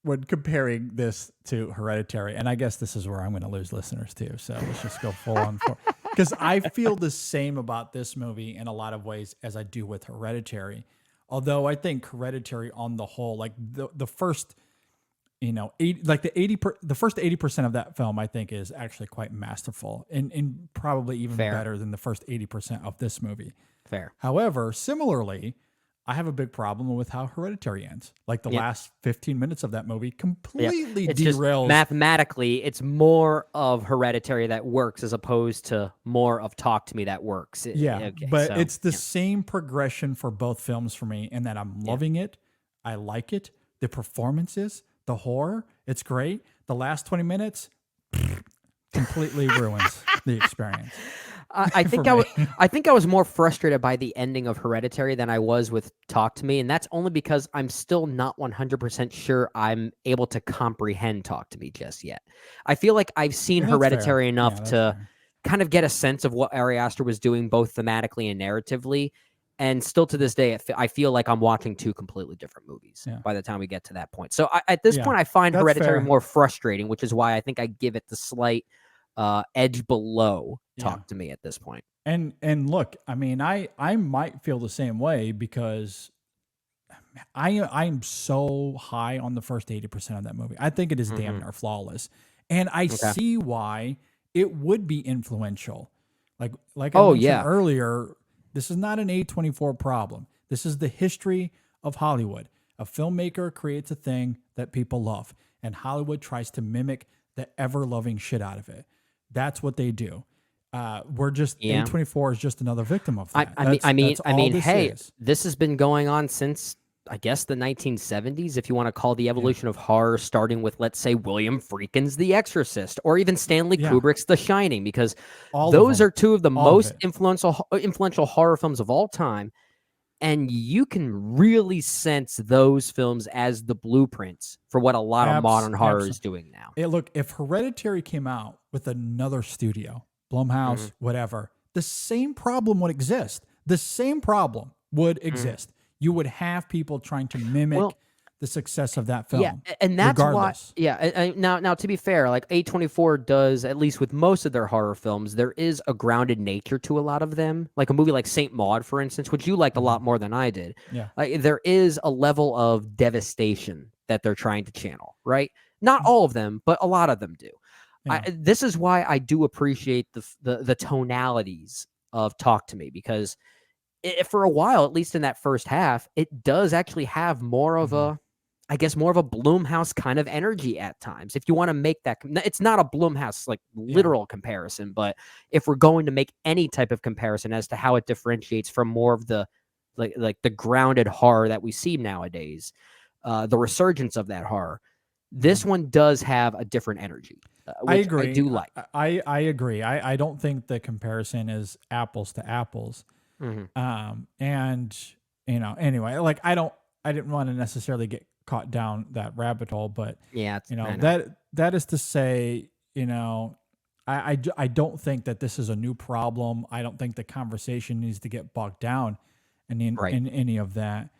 when comparing this to Hereditary, and I guess this is where I'm going to lose listeners too. So let's just go full on for, because I feel the same about this movie in a lot of ways as I do with Hereditary. Although I think Hereditary on the whole, like the first, the first 80% of that film, I think is actually quite masterful and probably even better than the first 80% of this movie. Fair. However, similarly, I have a big problem with how Hereditary ends. Like the last 15 minutes of that movie completely derails. Mathematically, it's more of Hereditary that works as opposed to more of Talk to Me that works. But it's the same progression for both films for me, in that I'm loving it. I like it. The performances, the horror, it's great. The last 20 minutes completely ruins the experience. I think I was more frustrated by the ending of Hereditary than I was with Talk to Me, and that's only because I'm still not 100% sure I'm able to comprehend Talk to Me just yet. I feel like I've seen Hereditary enough to kind of get a sense of what Ari Aster was doing both thematically and narratively, and still to this day, I feel like I'm watching two completely different movies by the time we get to that point. So at this point, I find Hereditary more frustrating, which is why I think I give it the slight edge below Talk to Me at this point. And look, I mean, I might feel the same way because I'm so high on the first 80% of that movie. I think it is damn near flawless. And I see why it would be influential. Like I mentioned earlier, this is not an A24 problem. This is the history of Hollywood. A filmmaker creates a thing that people love, and Hollywood tries to mimic the ever-loving shit out of it. That's what they do. We're just A24 is just another victim of that. This has been going on since, I guess, the 1970s, if you want to call the evolution of horror starting with, let's say, William Friedkin's The Exorcist, or even Stanley Kubrick's The Shining, because those are two of the most influential horror films of all time. And you can really sense those films as the blueprints for what a lot of modern horror is doing now. Look, if Hereditary came out with another studio, Blumhouse, whatever, the same problem would exist. The same problem would exist. you would have people trying to mimic the success of that film. Yeah, and that's regardless. why. Yeah, now to be fair, like A24 does, at least with most of their horror films, there is a grounded nature to a lot of them. Like a movie like Saint Maud, for instance, which you liked a lot more than I did. Yeah, like there is a level of devastation that they're trying to channel, right? Not all of them, but a lot of them do. Yeah. This is why I do appreciate the tonalities of Talk to Me, because for a while, at least in that first half, it does actually have more of a, I guess, more of a Blumhouse kind of energy at times. If you want to make that, it's not a Blumhouse like literal comparison, but if we're going to make any type of comparison as to how it differentiates from more of the like the grounded horror that we see nowadays, the resurgence of that horror, this one does have a different energy. Which I agree. I do like. I agree. I don't think the comparison is apples to apples. And anyway, like I didn't want to necessarily get caught down that rabbit hole, but that is to say, I don't think that this is a new problem. I don't think the conversation needs to get bogged down in any of that.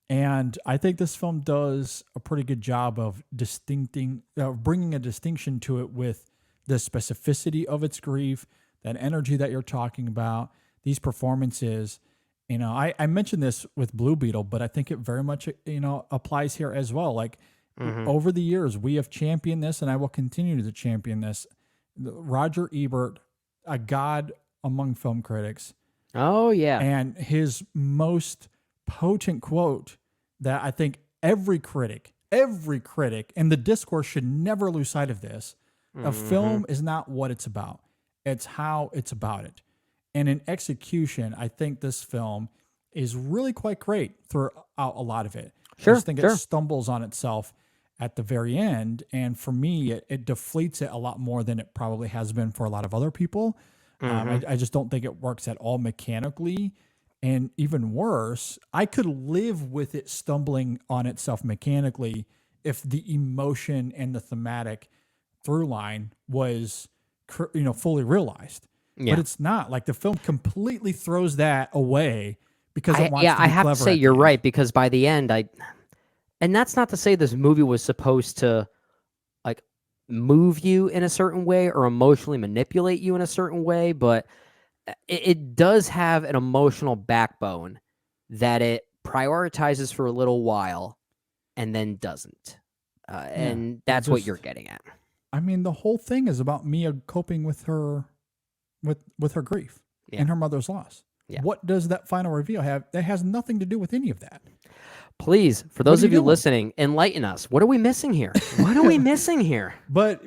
And I think this film does a pretty good job of bringing a distinction to it with the specificity of its grief, that energy that you're talking about, these performances. I mentioned this with Blue Beetle, but I think it very much, applies here as well. Like over the years, we have championed this, and I will continue to champion this. Roger Ebert, a god among film critics. Oh, yeah. And his most potent quote that I think every critic, and the discourse should never lose sight of this. A film is not what it's about. It's how it's about it. And in execution, I think this film is really quite great throughout a lot of it. Sure, I just think it stumbles on itself at the very end. And for me, it deflates it a lot more than it probably has been for a lot of other people. I just don't think it works at all mechanically. And even worse, I could live with it stumbling on itself mechanically if the emotion and the thematic through line was, fully realized. Yeah. But it's not. Like the film completely throws that away because it wants to be I have clever to say at the you're end. right, because by the end, and that's not to say this movie was supposed to like move you in a certain way or emotionally manipulate you in a certain way, but it does have an emotional backbone that it prioritizes for a little while and then doesn't. And that's what you're getting at. I mean, the whole thing is about Mia coping with her with her grief and her mother's loss. Yeah. What does that final reveal have? That has nothing to do with any of that. Please, for those of you listening, enlighten us. What are we missing here? What are we missing here? But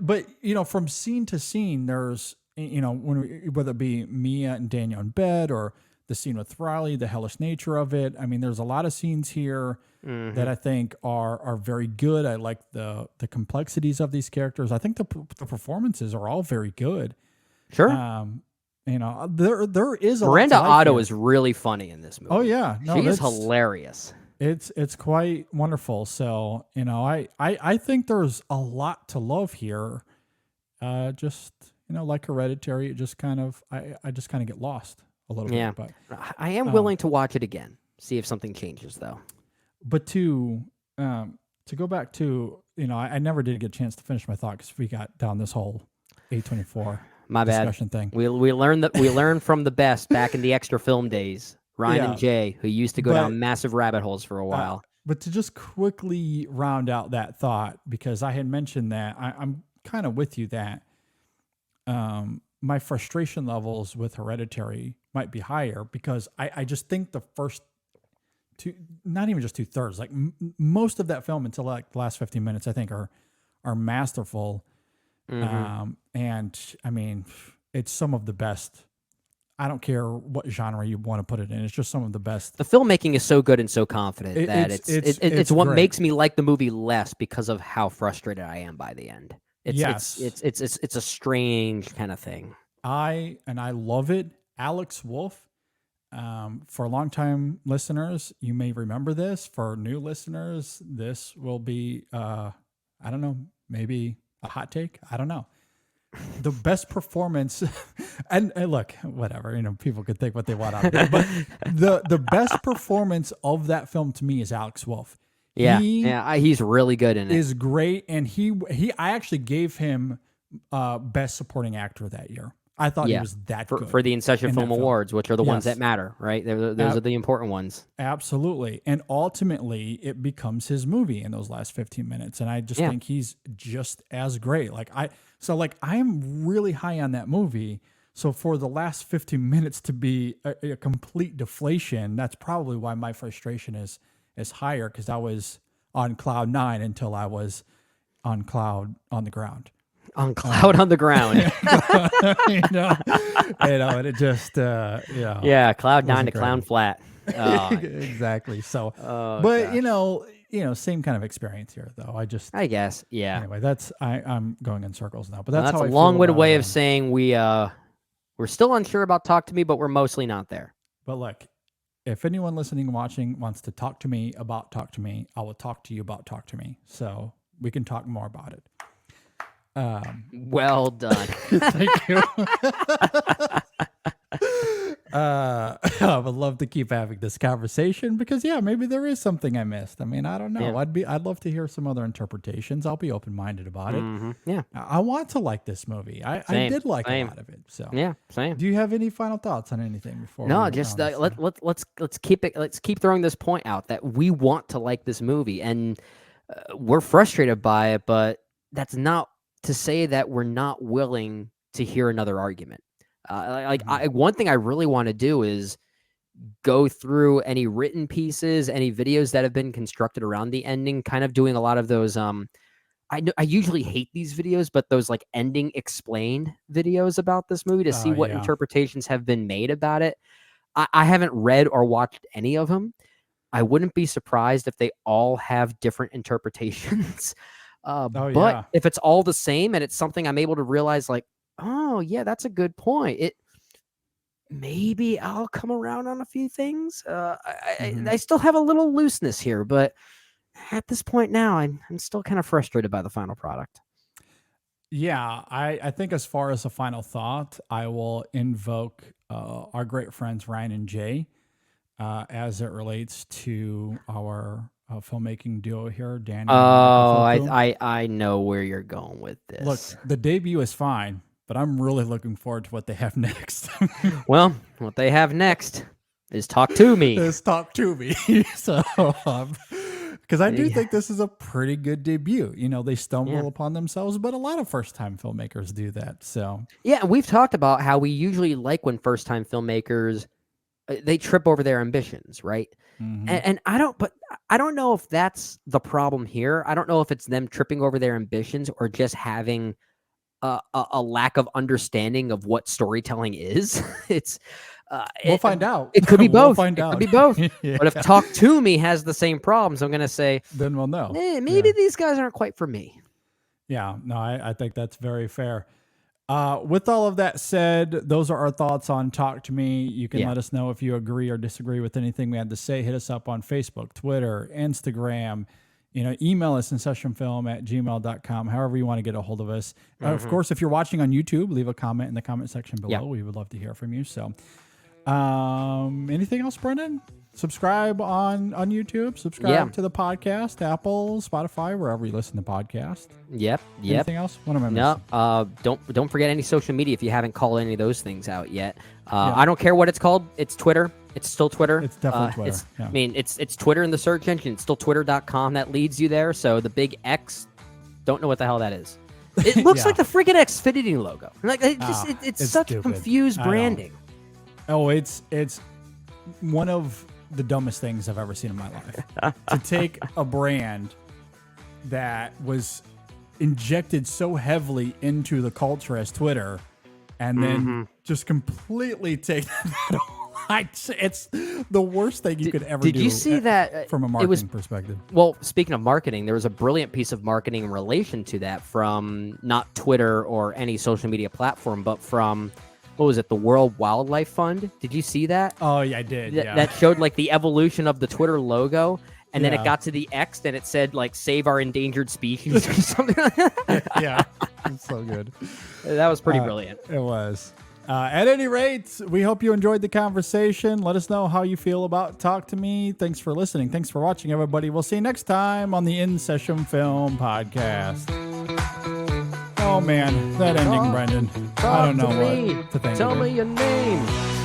from scene to scene, there's whether it be Mia and Daniel in bed or the scene with Riley, the hellish nature of it. I mean, there's a lot of scenes here that I think are very good. I like the complexities of these characters. I think the performances are all very good. Sure. There is a Miranda lot to Otto like is really funny in this movie. Oh yeah, no, she is hilarious. It's quite wonderful. So I think there's a lot to love here. Just like Hereditary, it just kind of I just kind of get lost a little bit. But I am willing to watch it again, see if something changes though. But to go back to I never did get a chance to finish my thought because we got down this whole A24 my discussion bad thing. We learned from the best back in the extra film days. Ryan and Jay, who used to go down massive rabbit holes for a while. But to just quickly round out that thought, because I had mentioned that I'm kind of with you that my frustration levels with Hereditary might be higher because I just think the first not even just 2/3, like most of that film until like the last 15 minutes, I think are masterful. And I mean, it's some of the best. I don't care what genre you want to put it in. It's just some of the best. The filmmaking is so good and so confident that it's what great. makes me like the movie less because of how frustrated I am by the end. It's a strange kind of thing. I love it. Alex Wolff. For longtime listeners, you may remember this. For new listeners, this will be I don't know, maybe a hot take. I don't know. the best performance, and look, whatever, people could think what they want out of it, but the best performance of that film to me is Alex Wolff. He's really good in it. Is great, and I actually gave him best supporting actor that year. I thought he was that good for the In Session Film Awards, which are the ones that matter, right? Those are the important ones. Absolutely. And ultimately, it becomes his movie in those last 15 minutes. And I just think he's just as great. I am really high on that movie. So for the last 15 minutes to be a complete deflation, that's probably why my frustration is higher, because I was on cloud 9 until I was on cloud on the ground. On cloud on the ground. And it just, cloud 9 to clown flat. Exactly. So, same kind of experience here, though. I guess, yeah. Anyway, I'm going in circles now, but that's how a long-winded way of saying we're still unsure about Talk to Me, but we're mostly not there. But look, if anyone listening and watching wants to talk to me about Talk to Me, I will talk to you about Talk to Me. So we can talk more about it. Well done. Thank you. I would love to keep having this conversation because maybe there is something I missed. I mean, I don't know. I'd love to hear some other interpretations. I'll be open-minded about it. Mm-hmm. Yeah. I want to like this movie. I did like a lot of it. So same. Do you have any final thoughts on anything before? No, just let's keep throwing this point out that we want to like this movie, and we're frustrated by it, but that's not to say that we're not willing to hear another argument. One thing I really want to do is go through any written pieces, any videos that have been constructed around the ending, kind of doing a lot of those. I usually hate these videos, but those like ending explained videos about this movie to see what interpretations have been made about it. I haven't read or watched any of them. I wouldn't be surprised if they all have different interpretations. But if it's all the same and it's something I'm able to realize, like, oh yeah, that's a good point. Maybe I'll come around on a few things. I still have a little looseness here, but at this point now, I'm still kind of frustrated by the final product. Yeah, I think as far as a final thought, I will invoke our great friends Ryan and Jay as it relates to our filmmaking duo here, Danny. Oh, I know where you're going with this. Look, the debut is fine, but I'm really looking forward to what they have next. Well, what they have next is Talk to Me. So, because I do think this is a pretty good debut. They stumble upon themselves, but a lot of first-time filmmakers do that. So yeah, we've talked about how we usually like when first-time filmmakers they trip over their ambitions, right? Mm-hmm. And I don't know if that's the problem here. I don't know if it's them tripping over their ambitions or just having a lack of understanding of what storytelling is. We'll find out. It could be both. We'll find out. It could be both. Yeah. But if Talk to Me has the same problems, I'm going to say, then we'll know. Maybe these guys aren't quite for me. Yeah, no, I think that's very fair. With all of that said, those are our thoughts on Talk to Me. You can let us know if you agree or disagree with anything we had to say. Hit us up on Facebook, Twitter, Instagram. Email us insessionfilm@gmail.com, however you want to get a hold of us. Mm-hmm. Of course, if you're watching on YouTube, leave a comment in the comment section below. We would love to hear from you. So anything else, Brendan? Subscribe on YouTube. Subscribe to the podcast, Apple, Spotify, wherever you listen to podcasts. Yep. Anything else? What am I missing? No. Don't forget any social media if you haven't called any of those things out yet. I don't care what it's called. It's Twitter. It's still Twitter. It's definitely Twitter. I mean, it's Twitter in the search engine. It's still twitter.com that leads you there. So the big X, don't know what the hell that is. It looks like the freaking Xfinity logo. Like it's such stupid. Confused branding. Oh, it's one of the dumbest things I've ever seen in my life. To take a brand that was injected so heavily into the culture as Twitter and then just completely take that it's the worst thing you could ever do. Did you see that from a marketing perspective? Well, speaking of marketing, there was a brilliant piece of marketing in relation to that from not Twitter or any social media platform, but from what was it, the World Wildlife Fund? Did you see that? Oh, yeah, I did. That showed like the evolution of the Twitter logo, and then it got to the X, and it said like "Save our endangered species" or something like that. Yeah. So good. That was pretty brilliant. It was. At any rate, we hope you enjoyed the conversation. Let us know how you feel about Talk to Me. Thanks for listening. Thanks for watching, everybody. We'll see you next time on the In Session Film Podcast. Oh, man. That ending, Brendan. I don't know what to think. Tell of it. me your name.